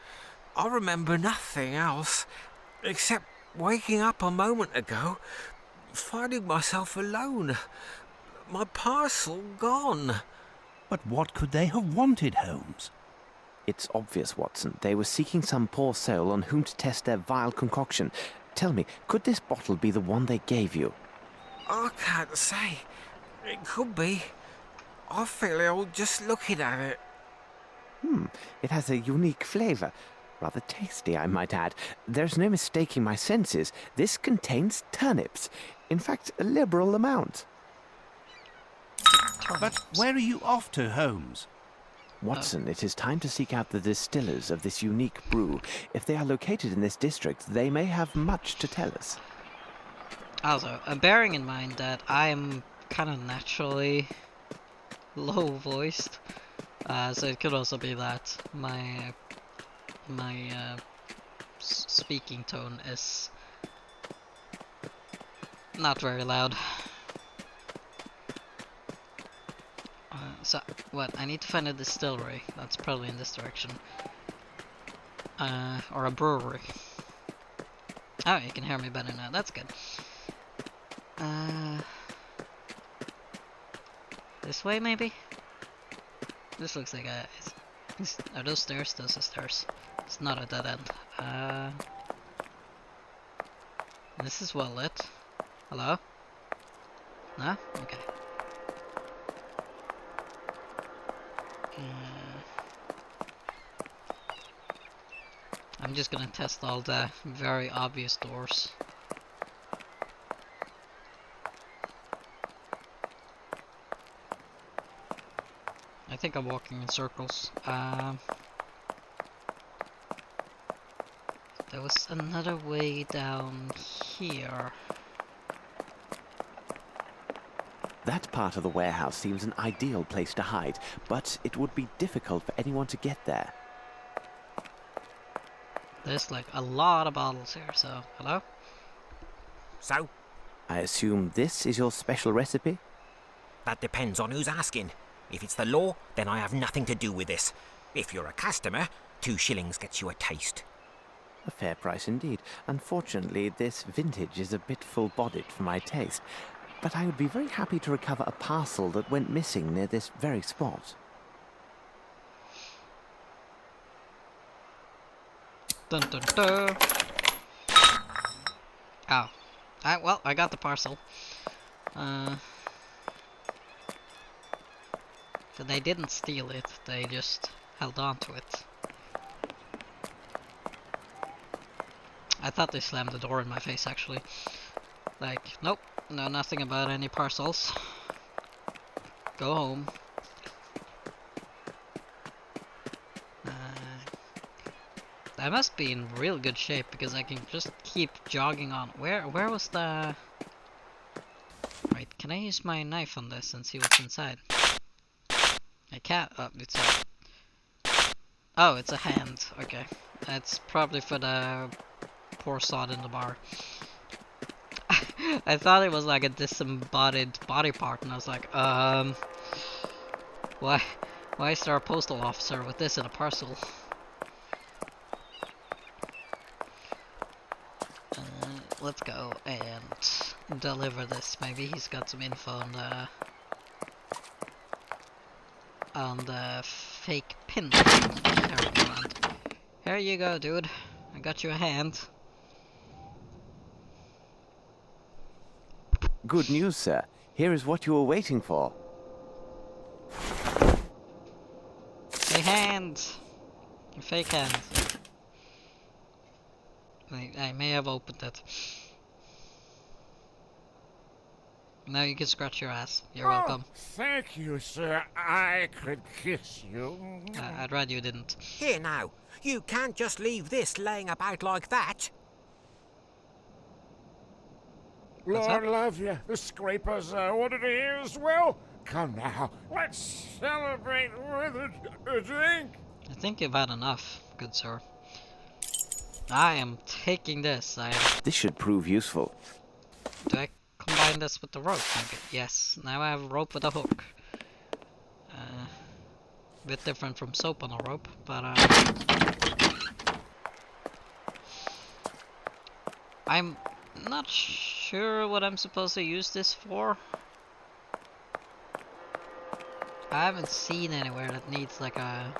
I remember nothing else, except waking up a moment ago, finding myself alone. My parcel gone. But what could they have wanted, Holmes? It's obvious, Watson. They were seeking some poor soul on whom to test their vile concoction. Tell me, could this bottle be the one they gave you? I can't say. It could be. I feel ill just looking at it. It has a unique flavour. Rather tasty, I might add. There's no mistaking my senses. This contains turnips. In fact, a liberal amount. But where are you off to, Holmes? Watson, it is time to seek out the distillers of this unique brew. If they are located in this district, they may have much to tell us. Also, bearing in mind that I am kind of naturally low-voiced, so it could also be that my speaking tone is not very loud. So, what? I need to find a distillery. That's probably in this direction. Or a brewery. Oh, you can hear me better now. That's good. This way, maybe? This looks like a... Are those stairs? Those are stairs. It's not a dead end. This is well lit. Hello? No? Okay. I'm just gonna test all the very obvious doors. I think I'm walking in circles. There was another way down here. That part of the warehouse seems an ideal place to hide, but it would be difficult for anyone to get there. There's like a lot of bottles here, so hello? So, I assume this is your special recipe? that depends on who's asking. If it's the law, then I have nothing to do with this. If you're a customer, 2 shillings gets you a taste. A fair price indeed. Unfortunately, this vintage is a bit full-bodied for my taste. But I would be very happy to recover a parcel that went missing near this very spot. Dun dun dun. Oh. Well, I got the parcel. So they didn't steal it, they just held on to it. I thought they slammed the door in my face, actually. Like, nope, know nothing about any parcels. Go home. I must be in real good shape because I can just keep jogging on. Where was the... Wait, can I use my knife on this and see what's inside? I can't. Oh, it's a... Oh, it's a hand. Okay. That's probably for the poor sod in the bar. I thought it was like a disembodied body part, and I was like, why is there a postal officer with this in a parcel? Let's go and deliver this. Maybe he's got some info on the fake pin. Here you go, dude. I got you a hand. Good news, sir. Here is what you were waiting for. A hand. A fake hand. I may have opened it. Now you can scratch your ass. You're welcome. Thank you, sir. I could kiss you. I'd rather you didn't. Here now, you can't just leave this laying about like that. What's Lord up? love you, the scrapers ordered here as well. Come now, let's celebrate with a drink. I think you've had enough, good sir. I am taking this. This should prove useful. Do I combine this with the rope? Maybe? Yes. Now I have a rope with a hook. Bit different from soap on a rope, but I'm not sure what I'm supposed to use this for. I haven't seen anywhere that needs like a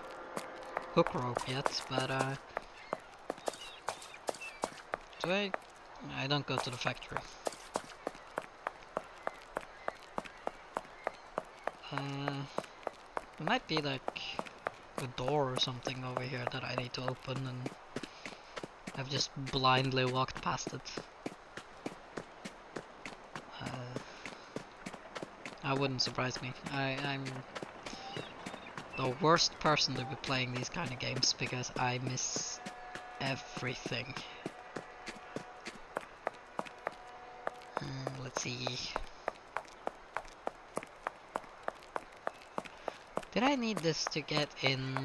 hook rope yet, but do I don't go to the factory. It might be like a door or something over here that I need to open, and I've just blindly walked past it. That wouldn't surprise me. I'm the worst person to be playing these kind of games because I miss everything. Let's see. Did I need this to get in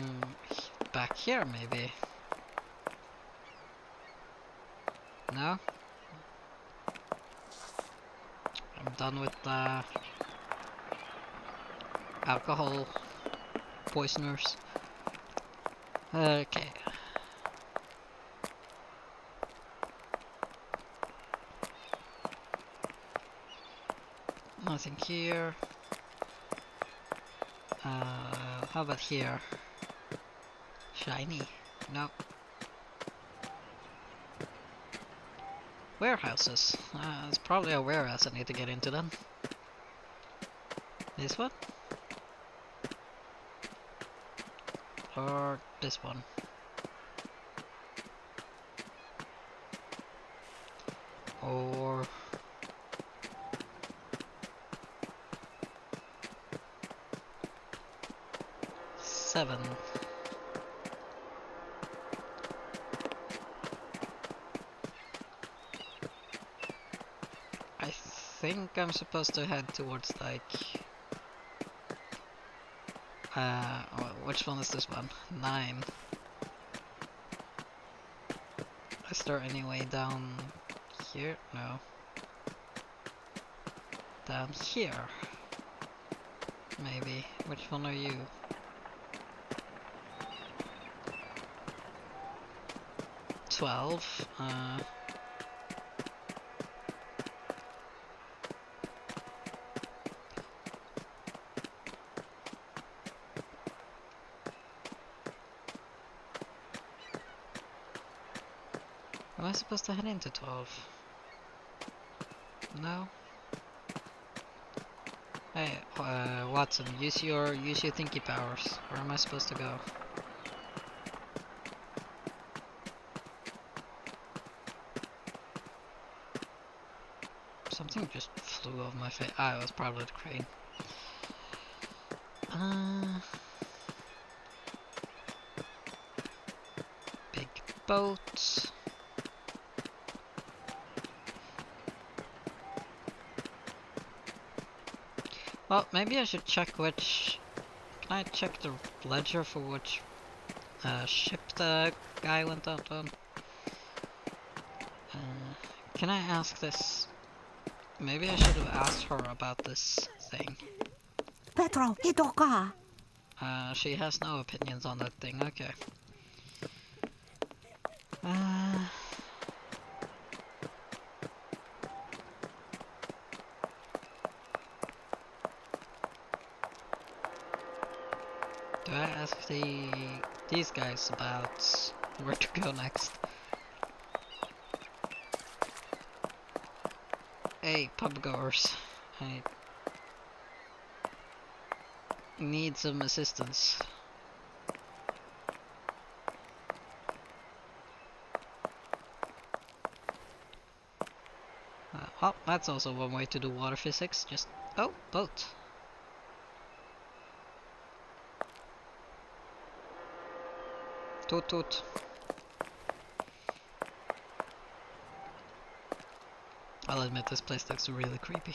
back here, maybe? No? I'm done with the alcohol poisoners. Okay. Nothing here. How about here? Shiny? No. Warehouses. It's probably a warehouse I need to get into then. This one? Or this one? Or... seven. I think I'm supposed to head towards like which one is this one? 9. Is there any way down here? No. Down here. Maybe. Which one are you? Am I supposed to head into 12? No? Hey, Watson, use your thinky powers. Where am I supposed to go? Something just flew off my face. Ah, it was probably the crane. Big boat. Well, maybe I should check which... Can I check the ledger for which ship the guy went out on? Can I ask this? Maybe I should have asked her about this thing. Petro, itoka. She has no opinions on that thing, okay. Do I ask these guys about where to go next? Hey, pub goers, I need some assistance. Well, that's also one way to do water physics. Just... Oh, boat. Toot toot. I'll admit this place looks really creepy.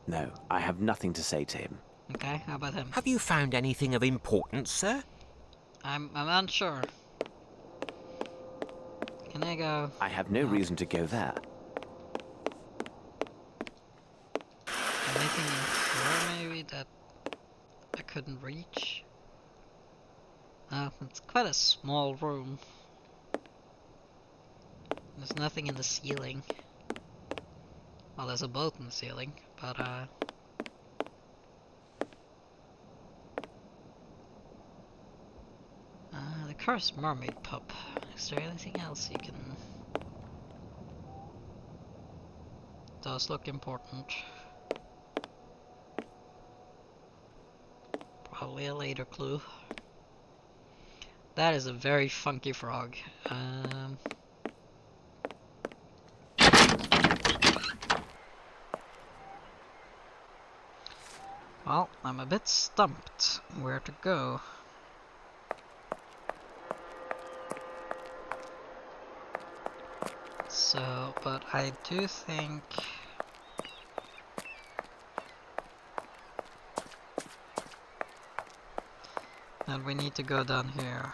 No, I have nothing to say to him. Okay, how about him? Have you found anything of importance, sir? I'm unsure. Can I go? I have no reason to go there. Anything in here maybe that I couldn't reach? Oh, it's quite a small room. There's nothing in the ceiling. Well, there's a boat in the ceiling, but the cursed mermaid pup. Is there anything else you can... Does look important. Probably a later clue. That is a very funky frog. Well, I'm a bit stumped where to go. So, but I do think... that we need to go down here.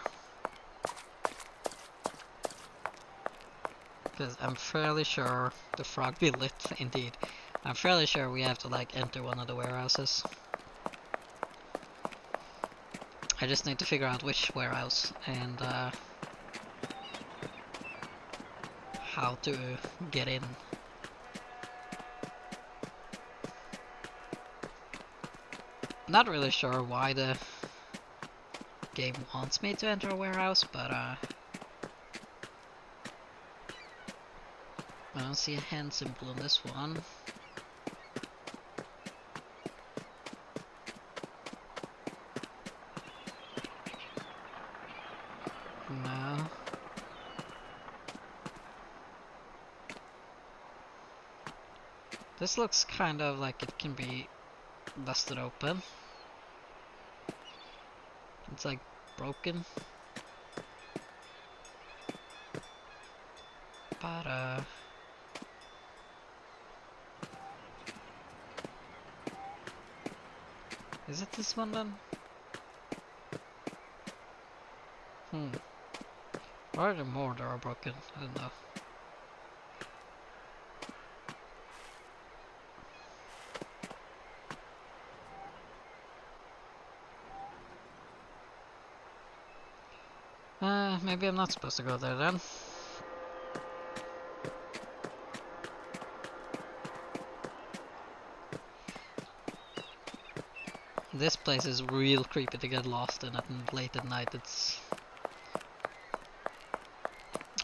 Because I'm fairly sure the frog be lit, indeed. I'm fairly sure we have to like enter one of the warehouses. I just need to figure out which warehouse and how to get in. Not really sure why the game wants me to enter a warehouse, but I don't see a hand symbol on this one. No. This looks kind of like it can be busted open. It's like broken. But is it this one then? Or are there more that are broken? I don't know. Maybe I'm not supposed to go there then. This place is real creepy to get lost in late at night. It's...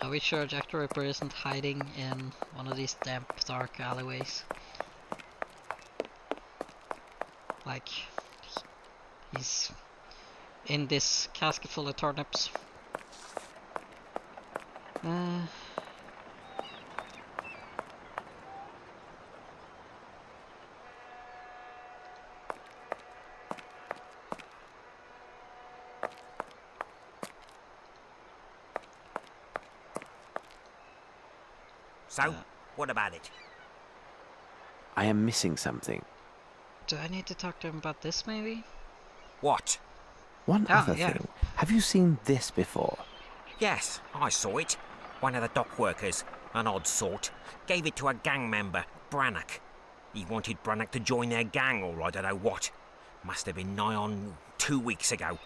Are we sure Jack the Ripper isn't hiding in one of these damp, dark alleyways? Like, he's in this casket full of turnips. So, what about it? I am missing something. Do I need to talk to him about this maybe? What? One Oh, other yeah. thing. Have you seen this before? Yes, I saw it. One of the dock workers, an odd sort, gave it to a gang member, Brannock. He wanted Brannock to join their gang, or I don't know what. Must have been nigh on 2 weeks ago.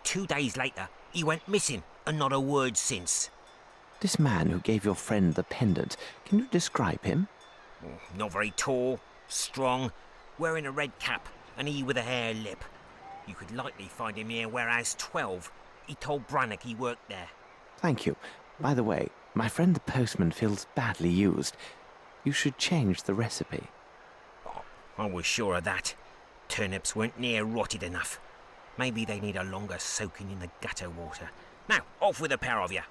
2 days later, he went missing, and not a word since. This man who gave your friend the pendant, can you describe him? Not very tall, strong, wearing a red cap, and he with a hare lip. You could likely find him near warehouse 12. He told Brannock he worked there. Thank you. By the way, my friend the postman feels badly used. You should change the recipe. Oh, I was sure of that. Turnips weren't near rotted enough. Maybe they need a longer soaking in the gutter water. Now, off with a pair of you.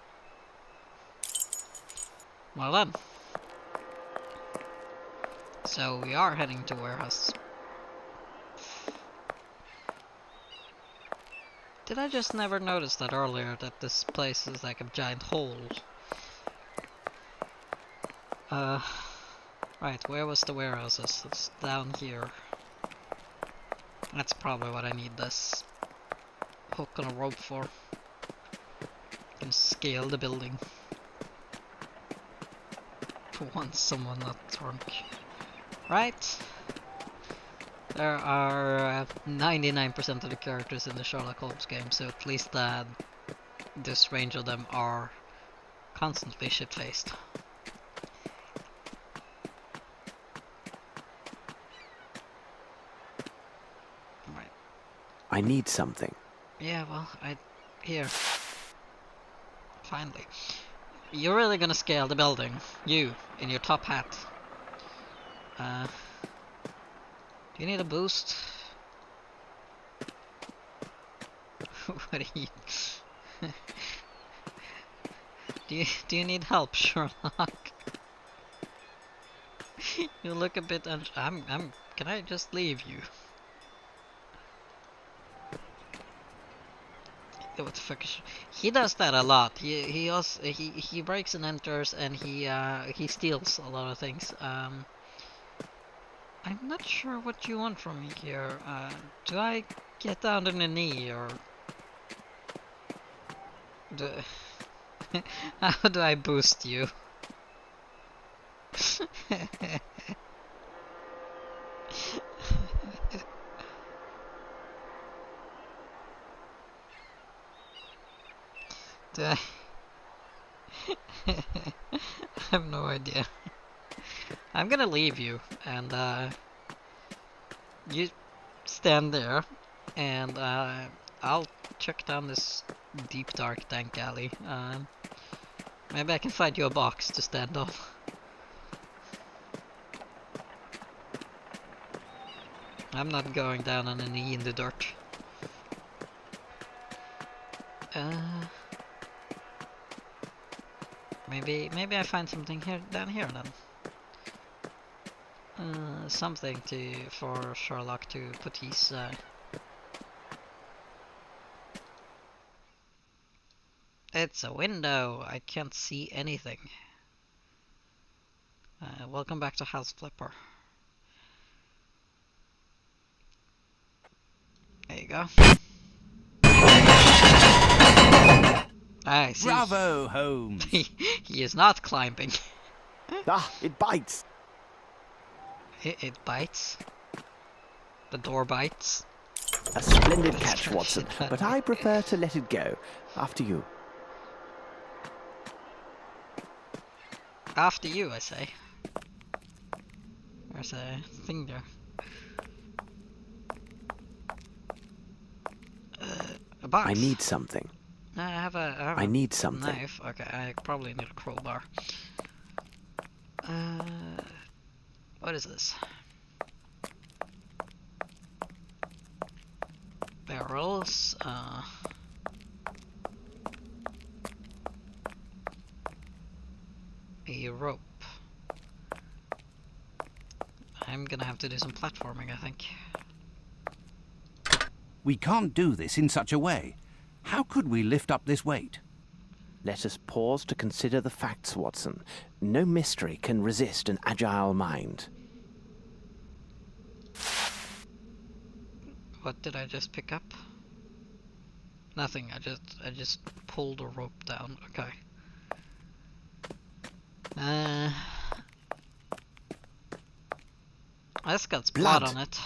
Well then. So we are heading to warehouse. Did I just never notice that earlier, that this place is like a giant hole? Right, where was the warehouses? It's down here. That's probably what I need this hook on a rope for. I can scale the building. For once someone not drunk. Right? There are 99% of the characters in the Sherlock Holmes game, so at least this range of them are constantly shit-faced. Right. I need something. Yeah, well, here. Finally. You're really gonna scale the building. You, in your top hat. Do you need a boost? What do you... do you need help, Sherlock? You look a bit can I just leave you? What the fuck is... He does that a lot. He also he breaks and enters, and he steals a lot of things. I'm not sure what you want from me here. Do I get down on a knee, or do how do I boost you? Do I I have no idea. I'm gonna leave you, and you stand there, and I'll check down this deep, dark, dank alley. Maybe I can find you a box to stand on. I'm not going down on a knee in the dirt. Maybe I find something down here then. Something for Sherlock to put his It's a window. I can't see anything. Welcome back to House Flipper. There you go. I see. Bravo, Holmes! He is not climbing. Ah, it bites! It bites. The door bites. A splendid catch, Watson, but I prefer to let it go. After you. After you, I say. There's a thing there. A box. I need something. I have a I need something. knife. Okay, I probably need a crowbar. What is this? Barrels. A rope. I'm gonna have to do some platforming, I think. We can't do this in such a way. How could we lift up this weight? Let us pause to consider the facts, Watson. No mystery can resist an agile mind. What did I just pick up? Nothing. I just pulled a rope down. Okay. This got blood on it.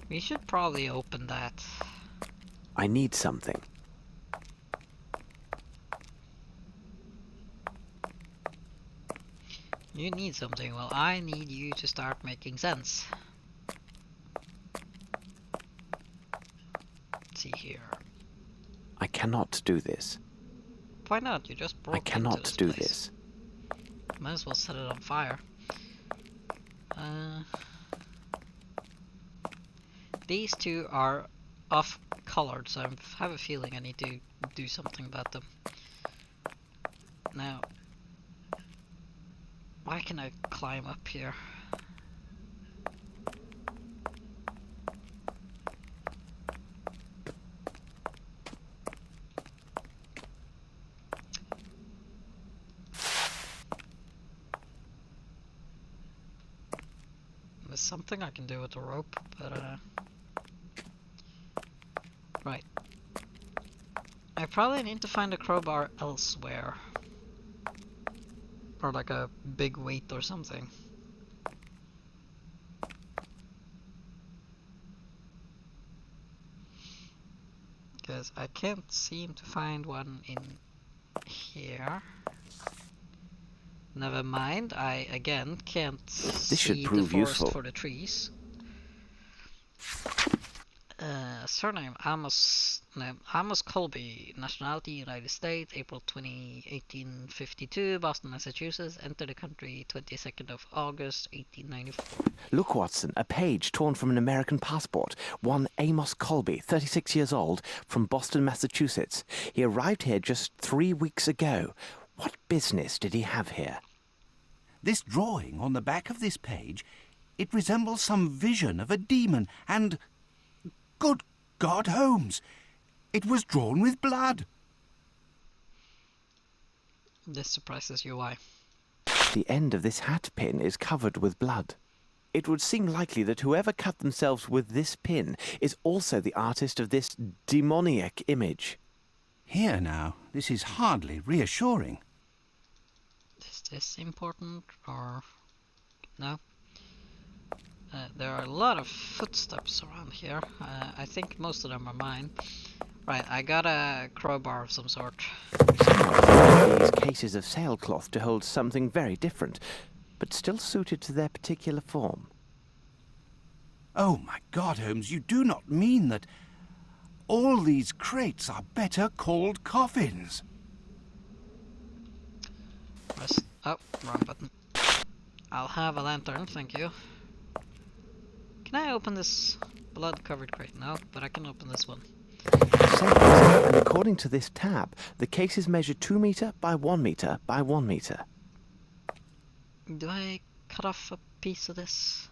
We should probably open that. I need something. You need something. Well, I need you to start making sense. Let's see here. I cannot do this. Why not? You just broke I cannot into do place. this. Might as well set it on fire. These two are of colored, so I have a feeling I need to do something about them. Now, why can I climb up here? There's something I can do with the rope, but right. I probably need to find a crowbar elsewhere. Or like a big weight or something. Because I can't seem to find one in here. Never mind, I again can't see the forest useful for the trees. Surname Amos Colby, nationality United States, April 20, 1852, Boston, Massachusetts, entered the country 22nd of August 1894. Look, Watson, a page torn from an American passport. One Amos Colby, 36 years old, from Boston, Massachusetts. He arrived here just 3 weeks ago. What business did he have here? This drawing on the back of this page, it resembles some vision of a demon, and... Good God, Holmes! It was drawn with blood! This surprises you, why? The end of this hat pin is covered with blood. It would seem likely that whoever cut themselves with this pin is also the artist of this demoniac image. Here now, this is hardly reassuring. Is this important, or... no? There are a lot of footsteps around here. I think most of them are mine. Right, I got a crowbar of some sort. These cases of sailcloth to hold something very different, but still suited to their particular form. Oh my God, Holmes, you do not mean that all these crates are better called coffins? Oh, wrong button. I'll have a lantern, thank you. Can I open this blood-covered crate? No, but I can open this one. And according to this tab, the cases measure 2 meter by 1 meter by 1 meter. Do I cut off a piece of this?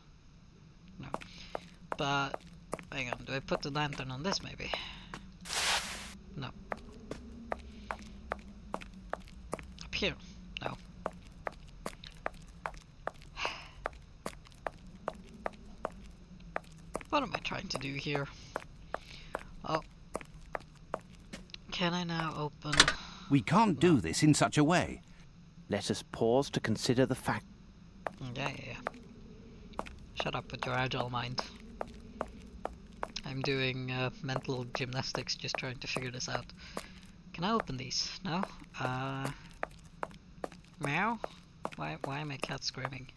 No. But, hang on, do I put the lantern on this maybe? No. Up here? No. What am I trying to do here? Oh. Can I now open... We can't do this in such a way. Let us pause to consider the fact. Yeah. Shut up with your agile mind. I'm doing mental gymnastics just trying to figure this out. Can I open these? No? Meow? Why am I cat screaming?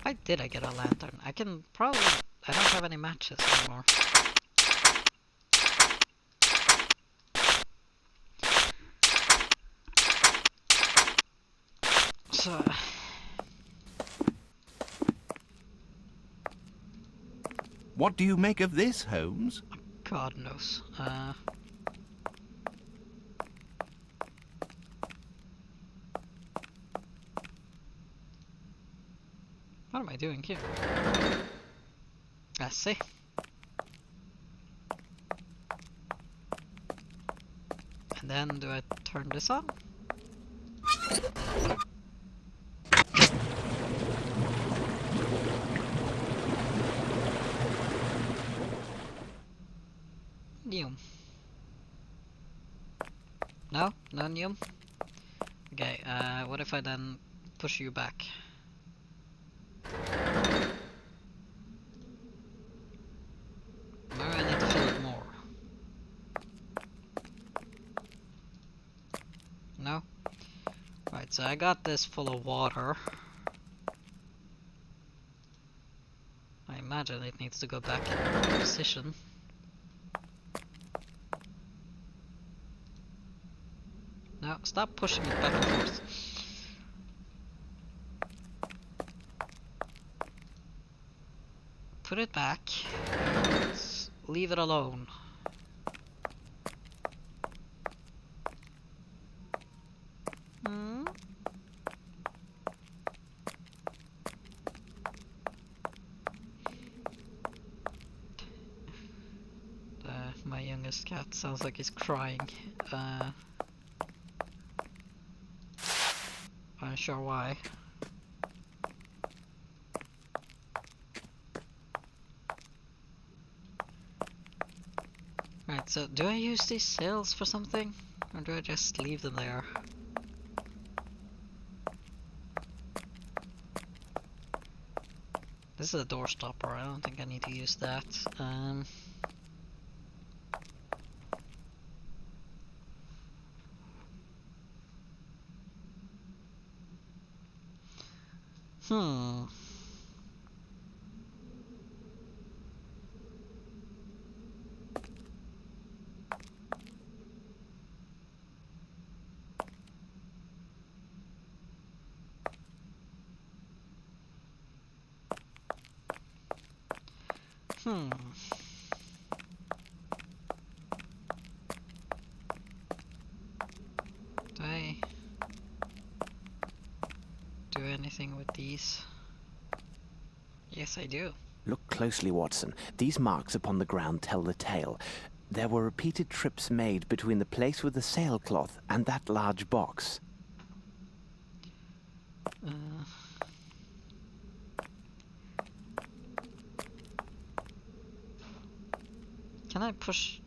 Why did I get a lantern? I can probably... I don't have any matches anymore. So... What do you make of this, Holmes? God knows. What am I doing here? I see. And then do I turn this on? Neum. No? No neum? Okay, what if I then push you back? Maybe I need to fill it more. No? Right, so I got this full of water. I imagine it needs to go back in position. No, stop pushing it back and forth. Put it back. And leave it alone. Hmm? My youngest cat sounds like he's crying. I'm not sure why. Right, so do I use these sails for something? Or do I just leave them there? This is a door stopper, I don't think I need to use that. Hmm. Hmm. Do I do anything with these? Yes, I do. Look closely, Watson. These marks upon the ground tell the tale. There were repeated trips made between the place with the sailcloth and that large box. Can I push?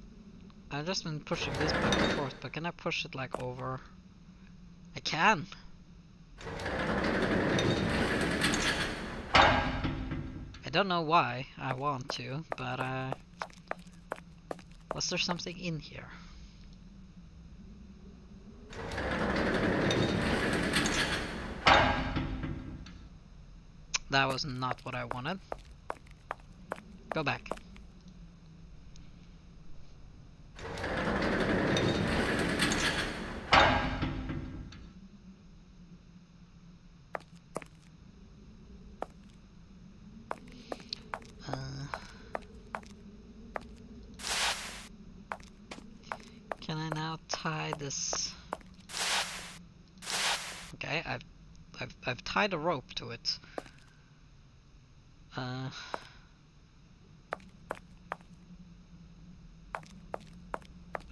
I've just been pushing this back and forth, but can I push it like over? I can! I don't know why I want to, but was there something in here? That was not what I wanted. Go back. Can I now tie this? Okay, I've tied a rope to it. I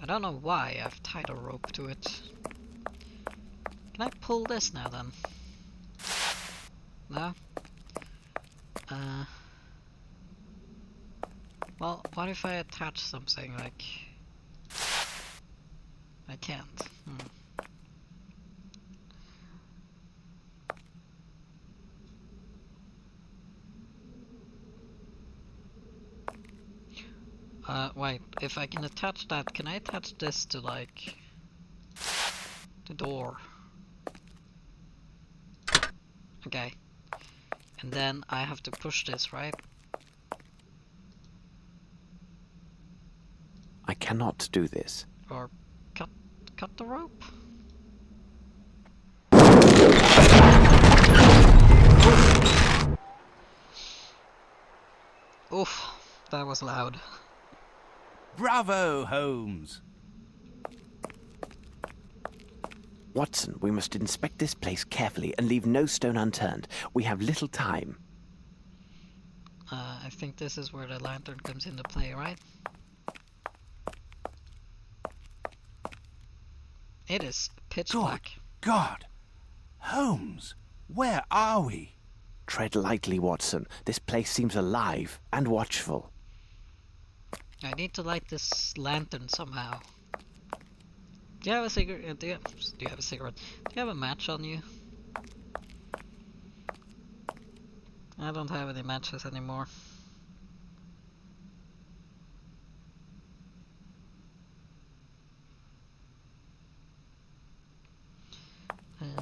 don't know why I've tied a rope to it. Can I pull this now then? No? Well, what if I attach something like... I can't. Wait, if I can attach that, can I attach this to, like, the door? Okay. And then I have to push this, right? I cannot do this. Or cut the rope? Oof, that was loud. Bravo, Holmes! Watson, we must inspect this place carefully and leave no stone unturned. We have little time. I think this is where the lantern comes into play, right? It is pitch black. God! Holmes, where are we? Tread lightly, Watson. This place seems alive and watchful. I need to light this lantern somehow. Do you have a cigarette? Do you have a cigarette? Do you have a match on you? I don't have any matches anymore.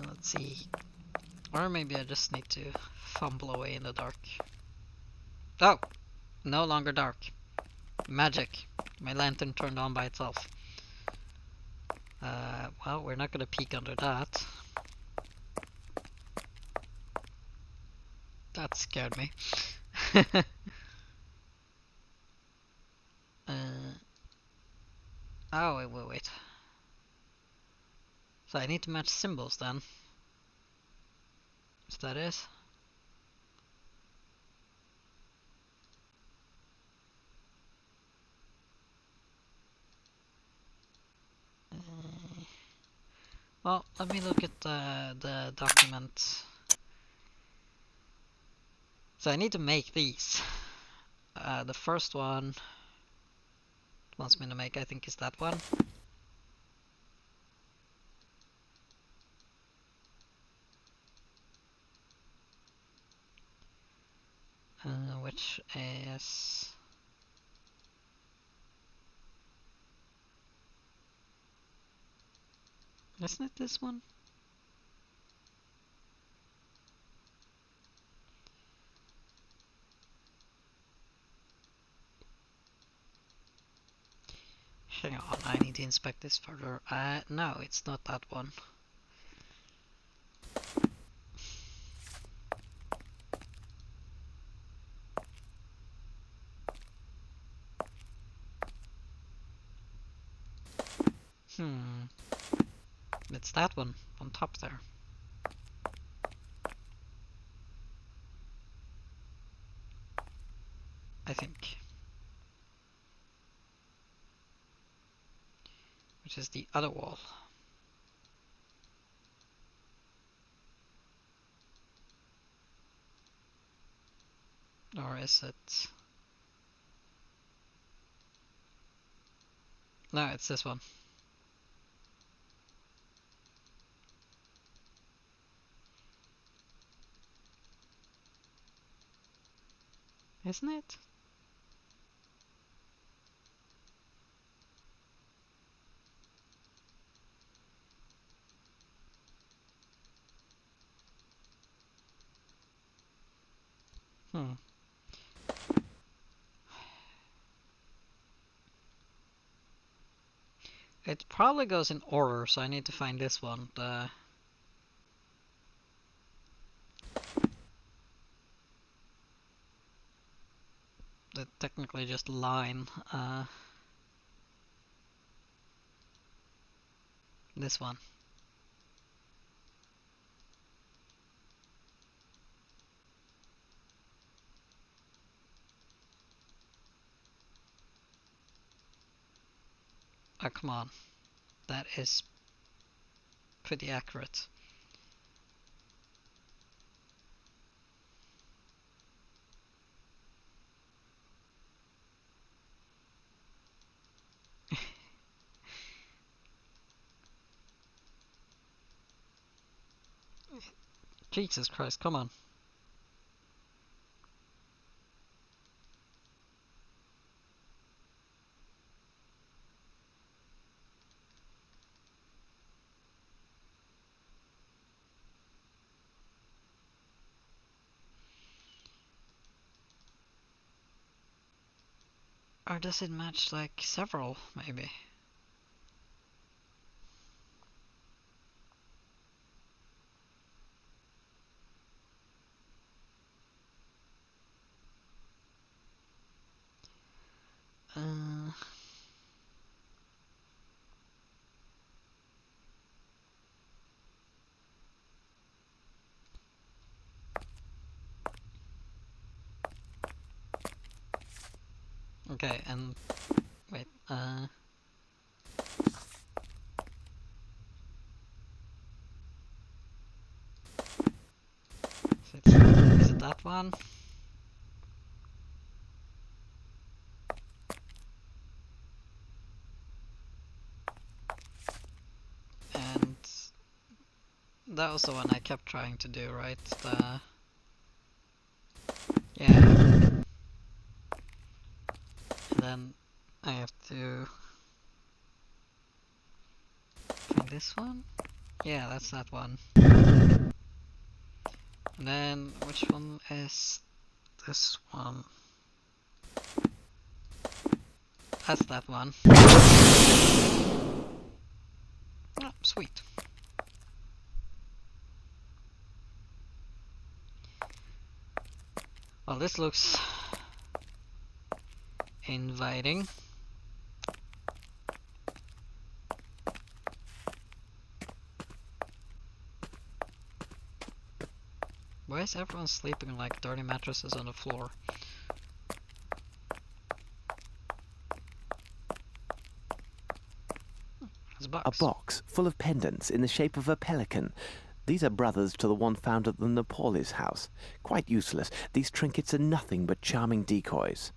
Let's see. Or maybe I just need to fumble away in the dark. Oh! No longer dark. Magic. My lantern turned on by itself. Well, we're not gonna peek under that. That scared me. Oh, wait. So I need to match symbols then. Is that it? Well, let me look at the document. So I need to make these. The first one it wants me to make, I think, is that one. Which is... Isn't it this one? Hang on, I need to inspect this further. No, it's not that one. It's that one on top there. I think. Which is the other wall. Or is it... No, it's this one. Isn't it? It probably goes in order, so I need to find this one. The technically just line. This one. Oh, come on. That is pretty accurate. Jesus Christ, come on. Or does it match like several, maybe? Okay, and wait, is it that one? And that was the one I kept trying to do, right? Yeah. And then I have to find this one? Yeah, that's that one. And then which one is this one? That's that one. Sweet. Well, this looks inviting. Why is everyone sleeping like dirty mattresses on the floor? There's a A box. box full of pendants in the shape of a pelican. These are brothers to the one found at the Napolis house. Quite useless. These trinkets are nothing but charming decoys.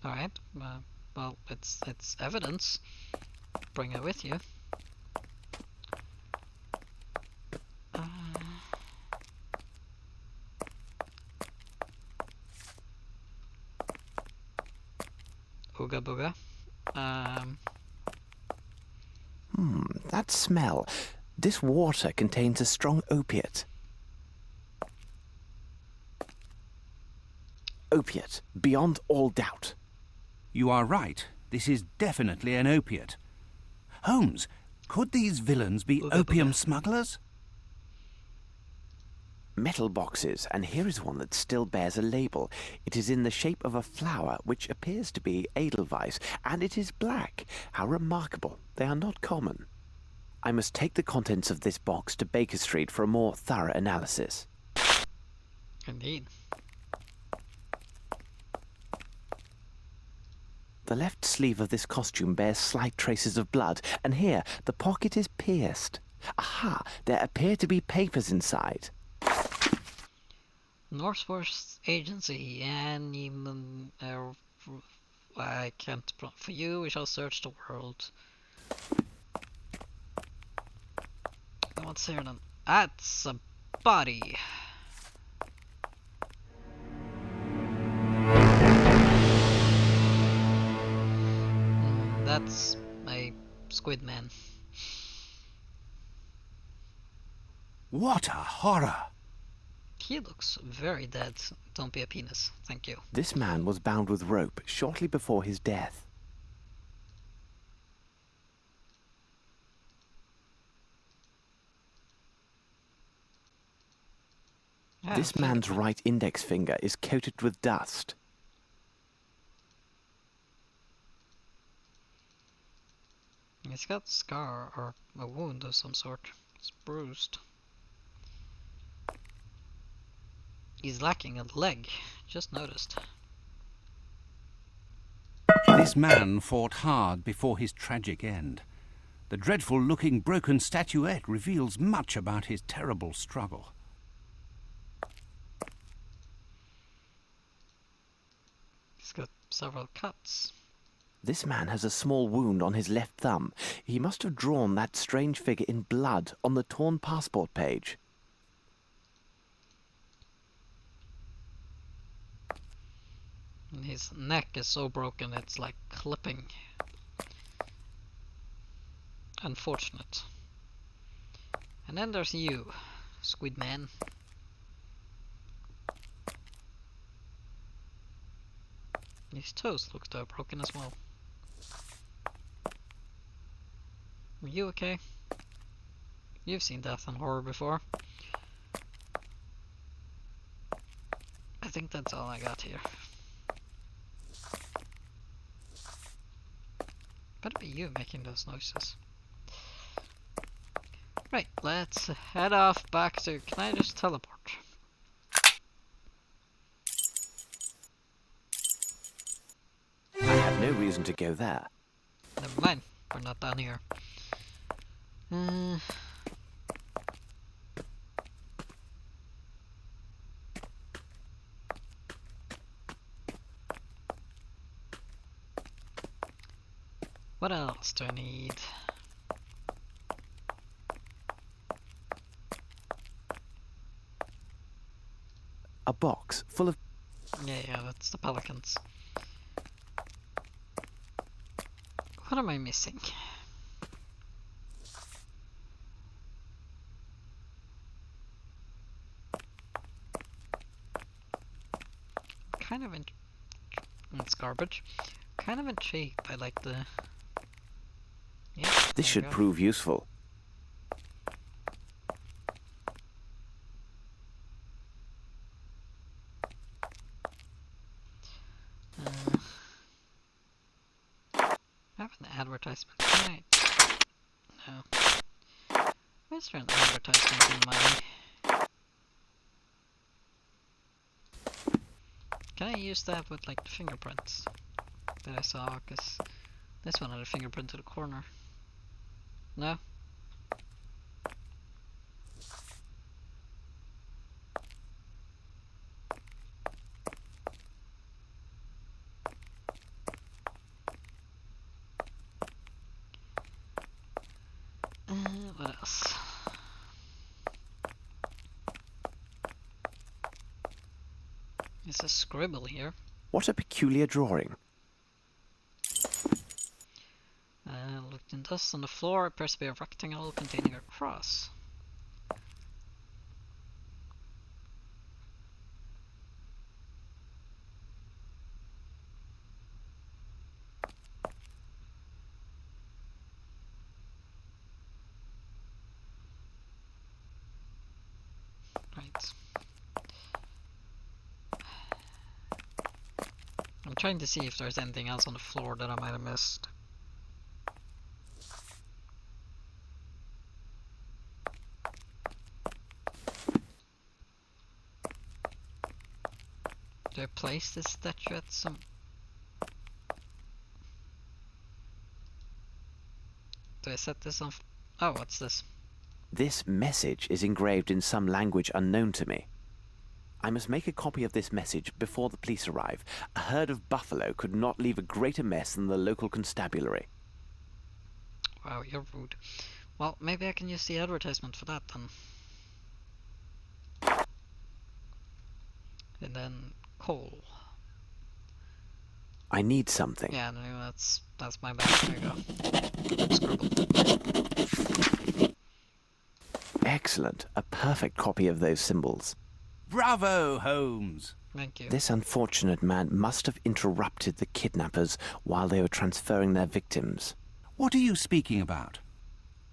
Alright, well, it's evidence. Bring it with you. Ooga booga. That smell. This water contains a strong opiate. Opiate, beyond all doubt. You are right. This is definitely an opiate. Holmes, could these villains be opium smugglers? Metal boxes, and here is one that still bears a label. It is in the shape of a flower, which appears to be Edelweiss, and it is black. How remarkable. They are not common. I must take the contents of this box to Baker Street for a more thorough analysis. Indeed. The left sleeve of this costume bears slight traces of blood, and here the pocket is pierced. Aha! There appear to be papers inside. North Force Agency, and I can't. For you, we shall search the world. What's here then? That's a body. That's a squid man. What a horror! He looks very dead. Don't be a penis. Thank you. This man was bound with rope shortly before his death. Yeah, This man's right index finger is coated with dust. He's got a scar or a wound of some sort. It's bruised. He's lacking a leg. Just noticed. This man fought hard before his tragic end. The dreadful-looking broken statuette reveals much about his terrible struggle. He's got several cuts. This man has a small wound on his left thumb. He must have drawn that strange figure in blood on the torn passport page. And his neck is so broken it's like clipping. Unfortunate. And then there's you, Squid Man. His toes look broken as well. Are you okay? You've seen death and horror before. I think that's all I got here. Better be you making those noises. Right, let's head off back to... Can I just teleport? I had no reason to go there. Never mind, we're not down here. What else do I need? A box full of... Yeah, that's the pelicans. What am I missing? Kind of it's garbage. Kind of intrigued by like the... Yeah, This should prove useful. have an advertisement? Can I? No. Where's there an advertisement in my... Can I use that with like the fingerprints that I saw? Cause this one had a fingerprint to the corner. No? What else? There's a scribble here. What a peculiar drawing. Looked in dust on the floor. Appears to be a rectangle containing a cross. Right. I'm trying to see if there's anything else on the floor that I might have missed. Do I place this statue at some... Do I set this on... Oh, what's this? This message is engraved in some language unknown to me. I must make a copy of this message before the police arrive. A herd of buffalo could not leave a greater mess than the local constabulary. Wow, you're rude. Well, maybe I can use the advertisement for that then. And then coal. I need something. Yeah, no, that's my bad. There you go. Scribble. Excellent. A perfect copy of those symbols. Bravo, Holmes! Thank you. This unfortunate man must have interrupted the kidnappers while they were transferring their victims. What are you speaking about?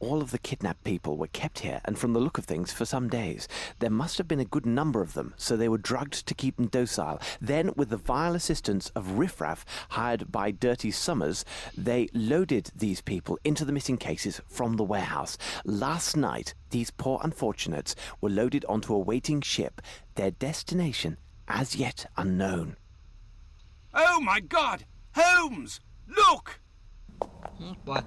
All of the kidnapped people were kept here, and from the look of things, for some days. There must have been a good number of them, so they were drugged to keep them docile. Then, with the vile assistance of riffraff hired by Dirty Summers, they loaded these people into the missing cases from the warehouse. Last night, these poor unfortunates were loaded onto a waiting ship, their destination as yet unknown. Oh my God! Holmes! Look! What?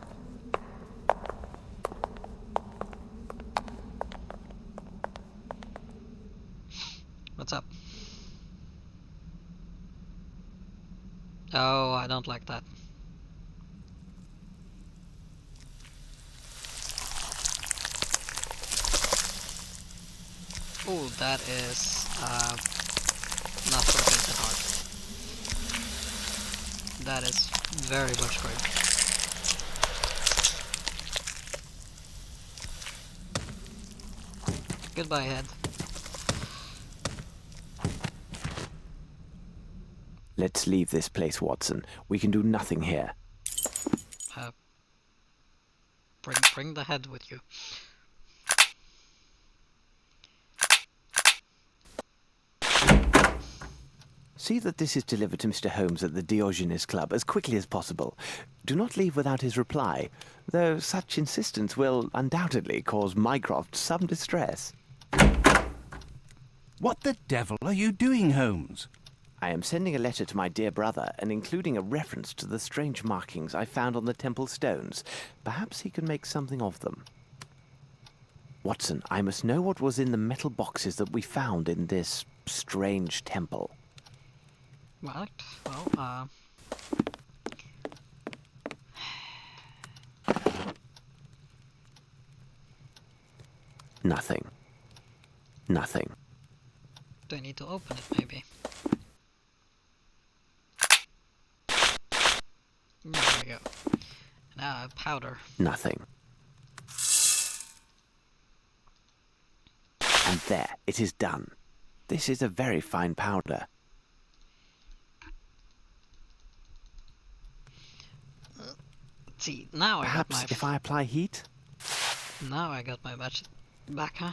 What's up? Oh, I don't like that. Oh, that is not for the faint of heart. That is very much great. Goodbye, head. Let's leave this place, Watson. We can do nothing here. Bring the head with you. See that this is delivered to Mr. Holmes at the Diogenes Club as quickly as possible. Do not leave without his reply, though such insistence will undoubtedly cause Mycroft some distress. What the devil are you doing, Holmes? I am sending a letter to my dear brother and including a reference to the strange markings I found on the temple stones. Perhaps he can make something of them. Watson, I must know what was in the metal boxes that we found in this strange temple. Right, well, Nothing. Nothing. do I need to open it, maybe? There we go. Now I have powder. Nothing. And there, it is done. This is a very fine powder. Let's see, now Perhaps I got if I apply heat? Now I got my match back, huh?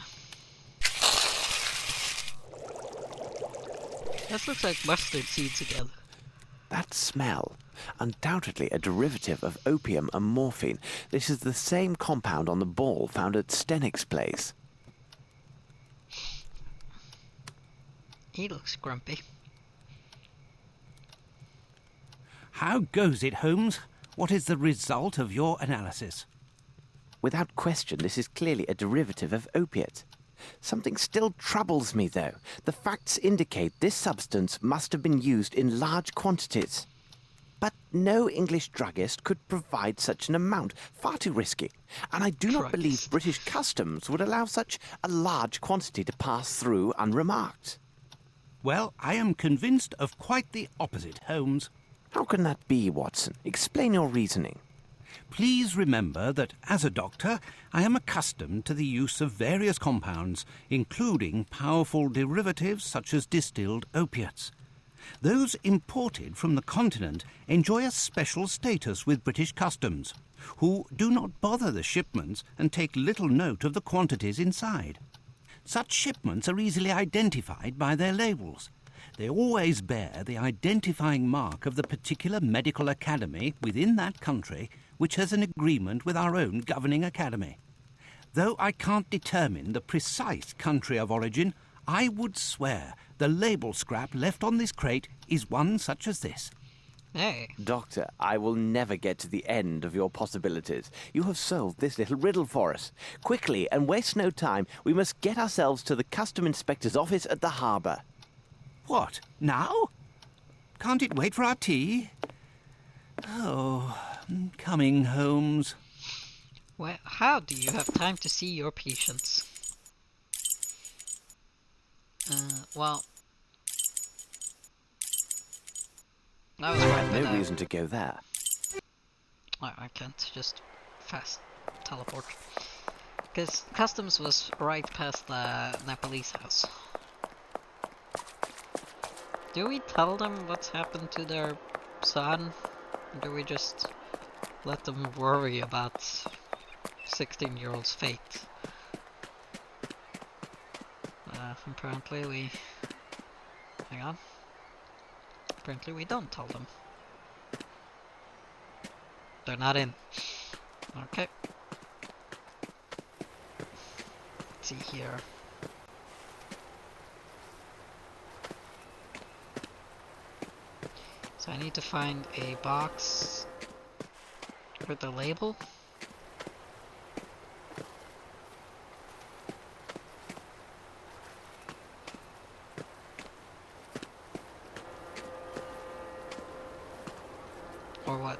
This looks like mustard seeds again. That smell. Undoubtedly a derivative of opium and morphine. This is the same compound on the ball found at Stennick's place. He looks grumpy. How goes it, Holmes? What is the result of your analysis? Without question, this is clearly a derivative of opiate. Something still troubles me, though. The facts indicate this substance must have been used in large quantities. But no English druggist could provide such an amount. Far too risky. And I do not believe British customs would allow such a large quantity to pass through unremarked. Well, I am convinced of quite the opposite, Holmes. How can that be, Watson? Explain your reasoning. Please remember that as a doctor, I am accustomed to the use of various compounds, including powerful derivatives such as distilled opiates. Those imported from the continent enjoy a special status with British customs, who do not bother the shipments and take little note of the quantities inside. Such shipments are easily identified by their labels. They always bear the identifying mark of the particular medical academy within that country which has an agreement with our own governing academy. Though I can't determine the precise country of origin, I would swear the label scrap left on this crate is one such as this. Hey. Doctor, I will never get to the end of your possibilities. You have solved this little riddle for us. Quickly, and waste no time, we must get ourselves to the custom inspector's office at the harbour. What, now? Can't it wait for our tea? Oh, coming, Holmes. Well, how do you have time to see your patients? Well... I was right, No but reason to go there. I can't just fast teleport. Because customs was right past the Nepalese house. Do we tell them what's happened to their son? Or do we just let them worry about 16-year-old's fate? Apparently we... Hang on. Apparently we don't tell them. They're not in. Okay. Let's see here. So I need to find a box with the label. Or what?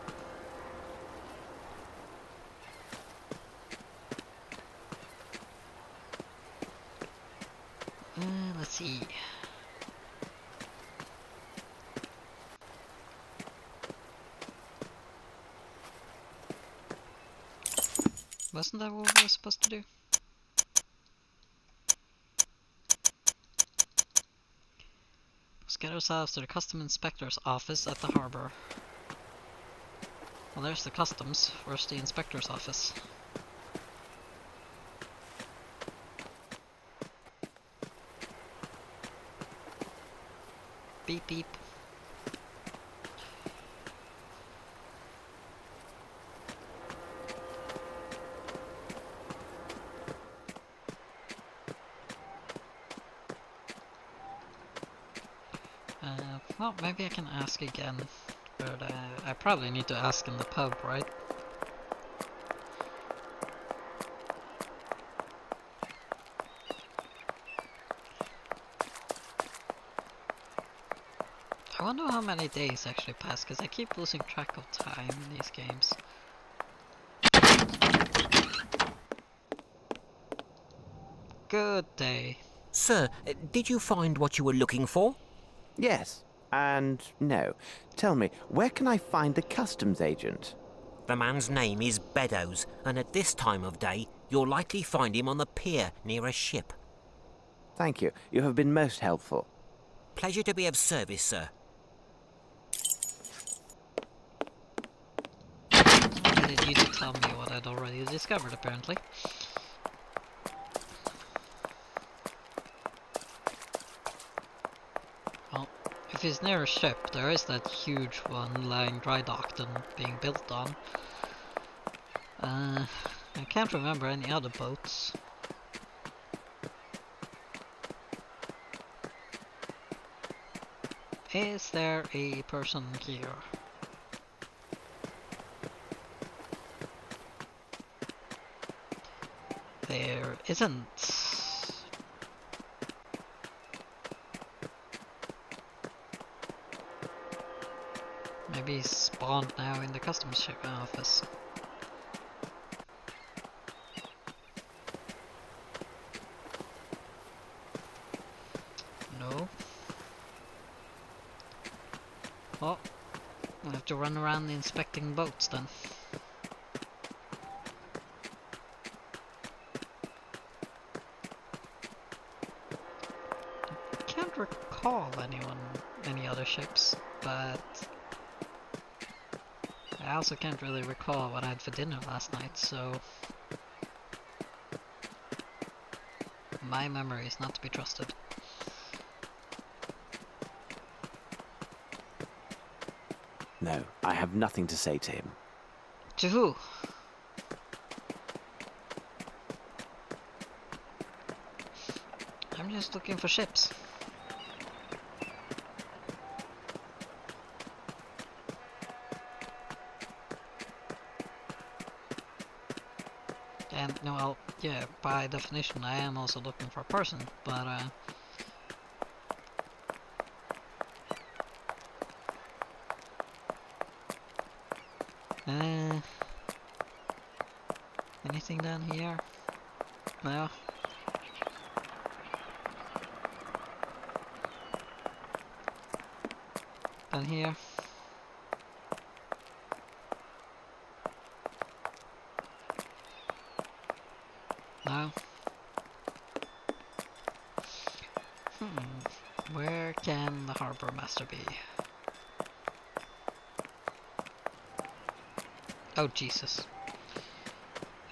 Let's see. Wasn't that what we were supposed to do? Let's get ourselves to the custom inspector's office at the harbor. Well, there's the customs. Where's the inspector's office? Beep beep. Well, maybe I can ask again, but I probably need to ask in the pub, right? I wonder how many days actually pass, because I keep losing track of time in these games. Good day. Sir, did you find what you were looking for? Yes, and no. Tell me, where can I find the customs agent? The man's name is Beddoes, and at this time of day, you'll likely find him on the pier near a ship. Thank you. You have been most helpful. Pleasure to be of service, sir. I needed you to tell me what I'd already discovered, apparently. Well, if he's near a ship, there is that huge one lying dry docked and being built on. I can't remember any other boats. Is there a person here? There isn't. Maybe he's spawned now in the customs ship office. No. Well, I'll have to run around inspecting boats then. Can't recall any other ships, but I also can't really recall what I had for dinner last night, so my memory is not to be trusted. No, I have nothing to say to him. To who? I'm just looking for ships. And, no, well, yeah, by definition I am also looking for a person, but anything down here? No. Down here? No. Where can the harbor master be? Oh Jesus.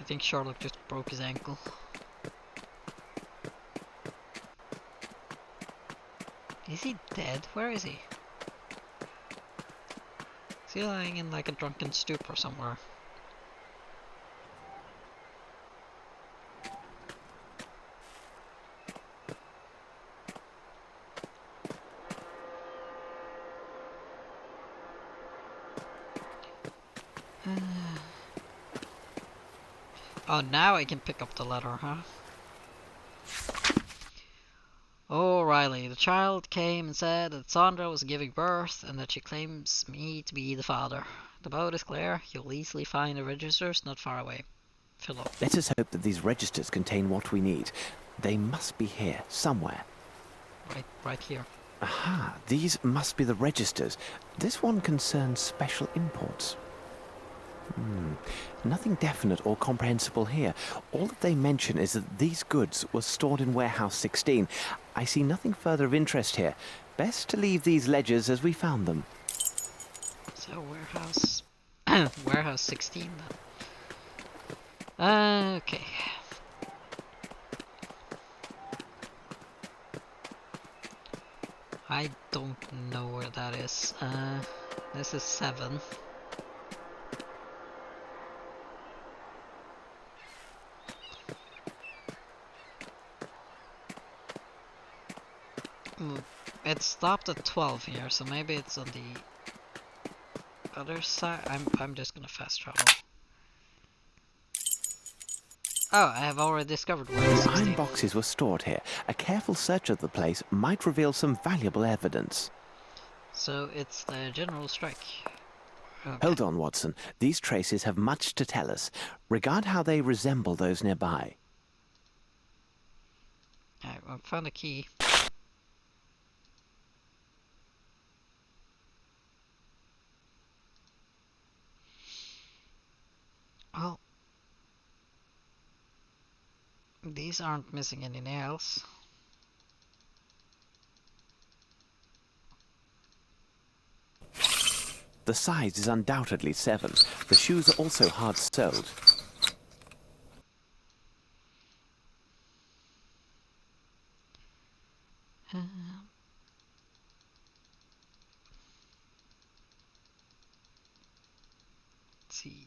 I think Sherlock just broke his ankle. Is he dead? Where is he? Is he lying in like a drunken stupor somewhere? Oh, now I can pick up the letter, huh? Oh, Riley, the child came and said that Sandra was giving birth and that she claims me to be the father. The boat is clear. You'll easily find the registers not far away. Philip. Let us hope that these registers contain what we need. They must be here, somewhere. Right here. Aha, these must be the registers. This one concerns special imports. Nothing definite or comprehensible here. All that they mention is that these goods were stored in warehouse 16. I see nothing further of interest here. Best to leave these ledgers as we found them. So warehouse... warehouse 16 then. Okay. I don't know where that is. This is 7. It stopped at 12 here, so maybe it's on the other side. I'm just gonna fast travel. Oh, I have already discovered where it is. Iron boxes were stored here. A careful search of the place might reveal some valuable evidence. So it's the general strike. Okay. Hold on, Watson. These traces have much to tell us. Regard how they resemble those nearby. I found a key. Well, these aren't missing any nails. The size is undoubtedly 7. The shoes are also hard-soled. Let's see.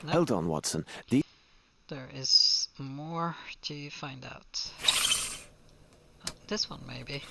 Nope. Hold on, Watson. There is more to find out. Oh, this one maybe.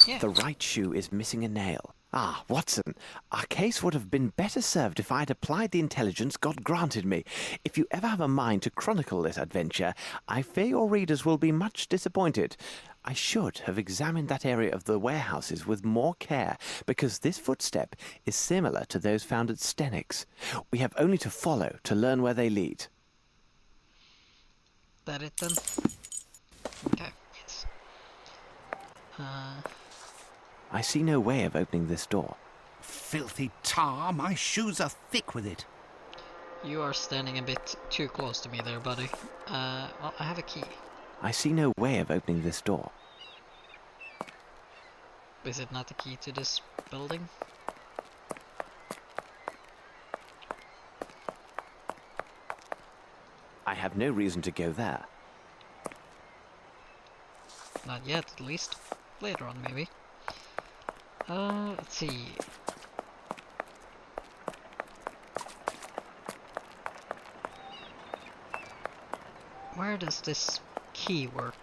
Yeah. The right shoe is missing a nail. Ah, Watson, our case would have been better served if I had applied the intelligence God granted me. If you ever have a mind to chronicle this adventure, I fear your readers will be much disappointed. I should have examined that area of the warehouses with more care, because this footstep is similar to those found at Stennick's. We have only to follow to learn where they lead. That it then? Okay, yes. I see no way of opening this door. Filthy tar, my shoes are thick with it. You are standing a bit too close to me there, buddy. Well, I have a key. I see no way of opening this door. Is it not the key to this building? I have no reason to go there. Not yet, at least. Later on, maybe. Let's see. Where does this key work?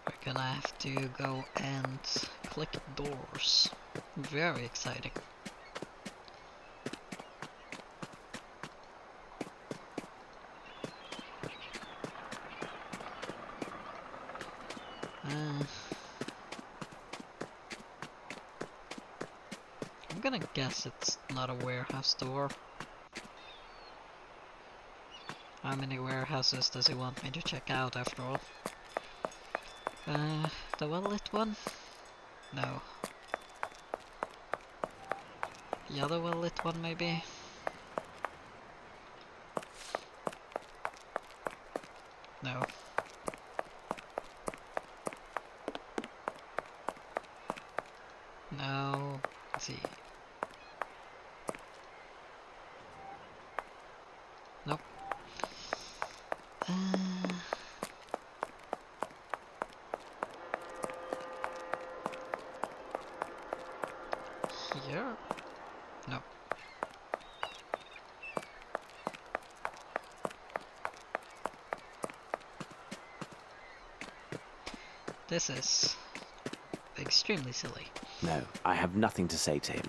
We're gonna have to go and click doors. Very exciting. I'm gonna guess it's not a warehouse door. How many warehouses does he want me to check out after all? The well-lit one? No. The other well-lit one maybe? No. No. Let's see. Nope. Here? No. This is extremely silly. No, I have nothing to say to him.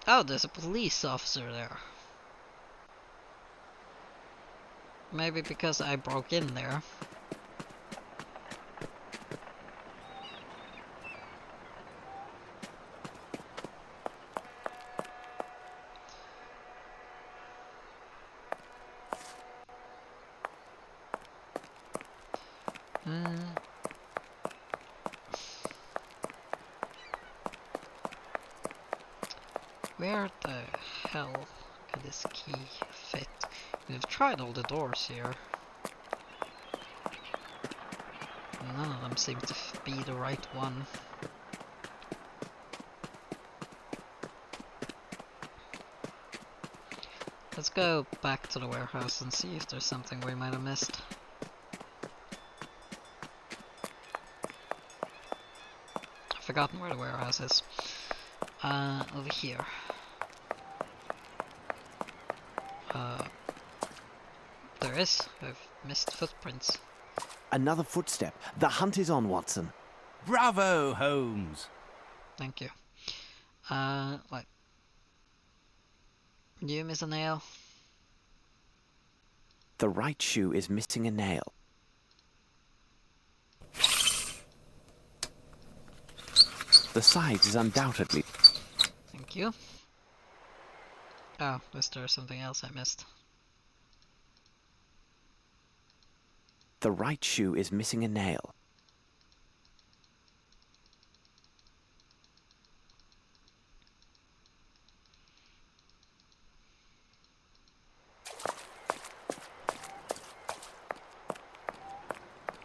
Oh, there's a police officer there. Maybe because I broke in there. Where the hell could this key fit? We've tried all the doors here. None of them seem to be the right one. Let's go back to the warehouse and see if there's something we might have missed. I've forgotten where the warehouse is. Over here. There is. I've missed footprints. Another footstep. The hunt is on, Watson. Bravo, Holmes. Thank you. What? You miss a nail? The right shoe is missing a nail. The side is undoubtedly... Thank you. Oh, is there something else I missed? The right shoe is missing a nail.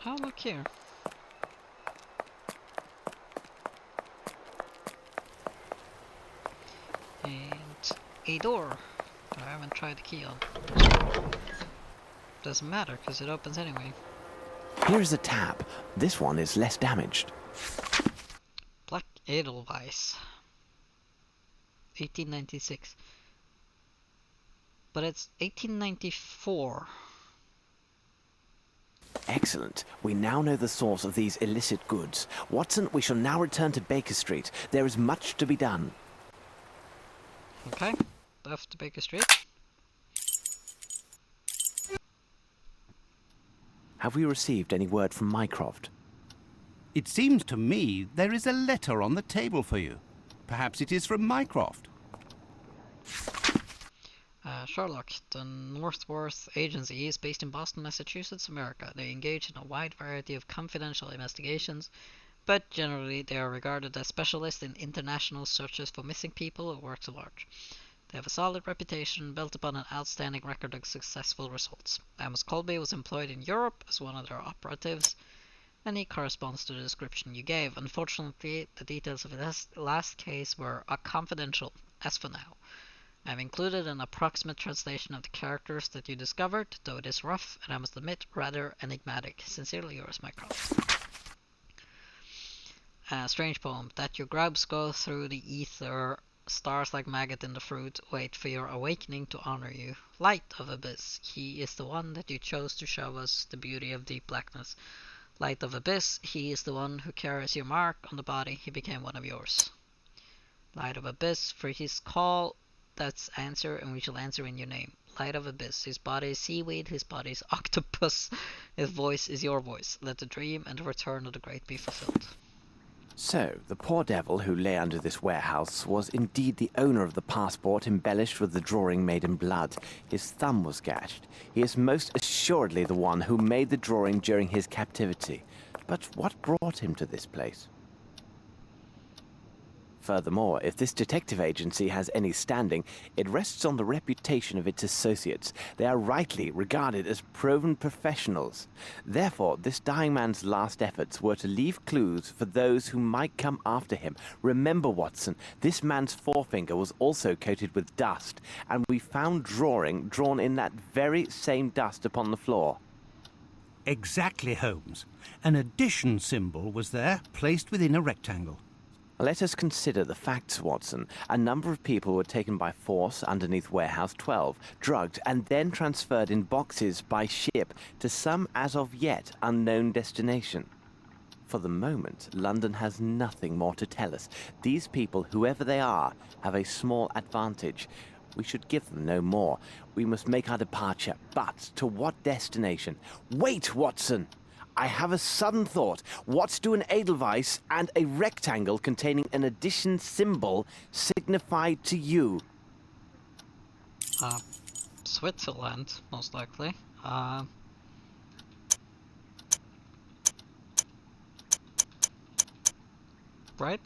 Oh, look here. And a door that I haven't tried the key on. Doesn't matter, because it opens anyway. Here is a tab. This one is less damaged. Black Edelweiss. 1896. But it's 1894. Excellent. We now know the source of these illicit goods. Watson, we shall now return to Baker Street. There is much to be done. Okay, left to Baker Street. Have we received any word from Mycroft? It seems to me there is a letter on the table for you. Perhaps it is from Mycroft. Sherlock, the Northworth Agency, is based in Boston, Massachusetts, America. They engage in a wide variety of confidential investigations, but generally they are regarded as specialists in international searches for missing people or works of art. They have a solid reputation built upon an outstanding record of successful results. Amos Colby was employed in Europe as one of their operatives, and he corresponds to the description you gave. Unfortunately, the details of his last case were confidential, as for now. I have included an approximate translation of the characters that you discovered, though it is rough, and I must admit, rather enigmatic. Sincerely yours, Mycroft. Strange poem. That your grubs go through the ether, stars like maggot in the fruit, wait for your awakening to honor you. Light of abyss, he is the one that you chose to show us the beauty of deep blackness. Light of abyss, he is the one who carries your mark on the body, he became one of yours. Light of abyss, for his call, that's answer, and we shall answer in your name. Light of abyss, his body is seaweed, his body is octopus, his voice is your voice. Let the dream and the return of the great be fulfilled. So, the poor devil who lay under this warehouse was indeed the owner of the passport embellished with the drawing made in blood. His thumb was gashed. He is most assuredly the one who made the drawing during his captivity. But what brought him to this place? Furthermore, if this detective agency has any standing, it rests on the reputation of its associates. They are rightly regarded as proven professionals. Therefore, this dying man's last efforts were to leave clues for those who might come after him. Remember, Watson, this man's forefinger was also coated with dust, and we found drawing drawn in that very same dust upon the floor. Exactly, Holmes. An addition symbol was there, placed within a rectangle. Let us consider the facts, Watson. A number of people were taken by force underneath Warehouse 12, drugged, and then transferred in boxes by ship to some as of yet unknown destination. For the moment, London has nothing more to tell us. These people, whoever they are, have a small advantage. We should give them no more. We must make our departure, but to what destination? Wait, Watson! I have a sudden thought. What do an Edelweiss and a rectangle containing an addition symbol signify to you? Switzerland, most likely. Right?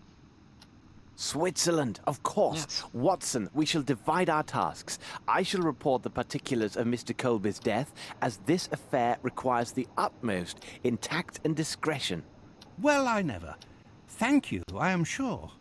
Switzerland, of course. Yes. Watson, we shall divide our tasks. I shall report the particulars of Mr. Colby's death, as this affair requires the utmost in tact and discretion. Well, I never. Thank you, I am sure.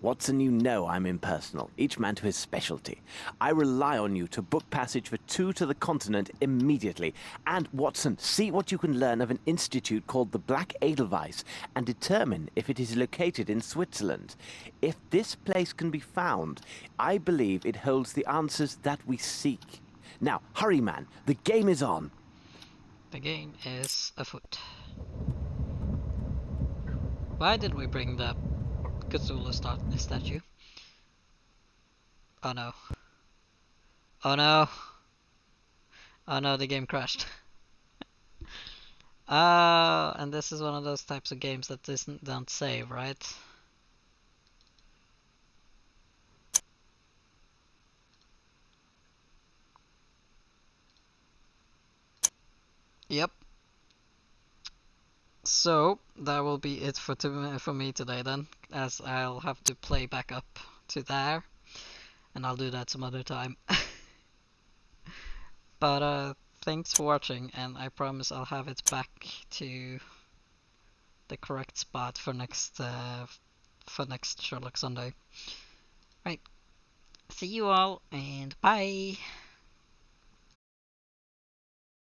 Watson, you know I'm impersonal, each man to his specialty. I rely on you to book passage for 2 to the continent immediately. And, Watson, see what you can learn of an institute called the Black Edelweiss and determine if it is located in Switzerland. If this place can be found, I believe it holds the answers that we seek. Now, hurry, man. The game is on. The game is afoot. Why did we bring the Cthulhu statue? Oh no. Oh no. Oh no, the game crashed. And this is one of those types of games that don't save, right? Yep. So that will be it for me today then, as I'll have to play back up to there, and I'll do that some other time. But thanks for watching, and I promise I'll have it back to the correct spot for next Sherlock Sunday. Right. See you all, and bye.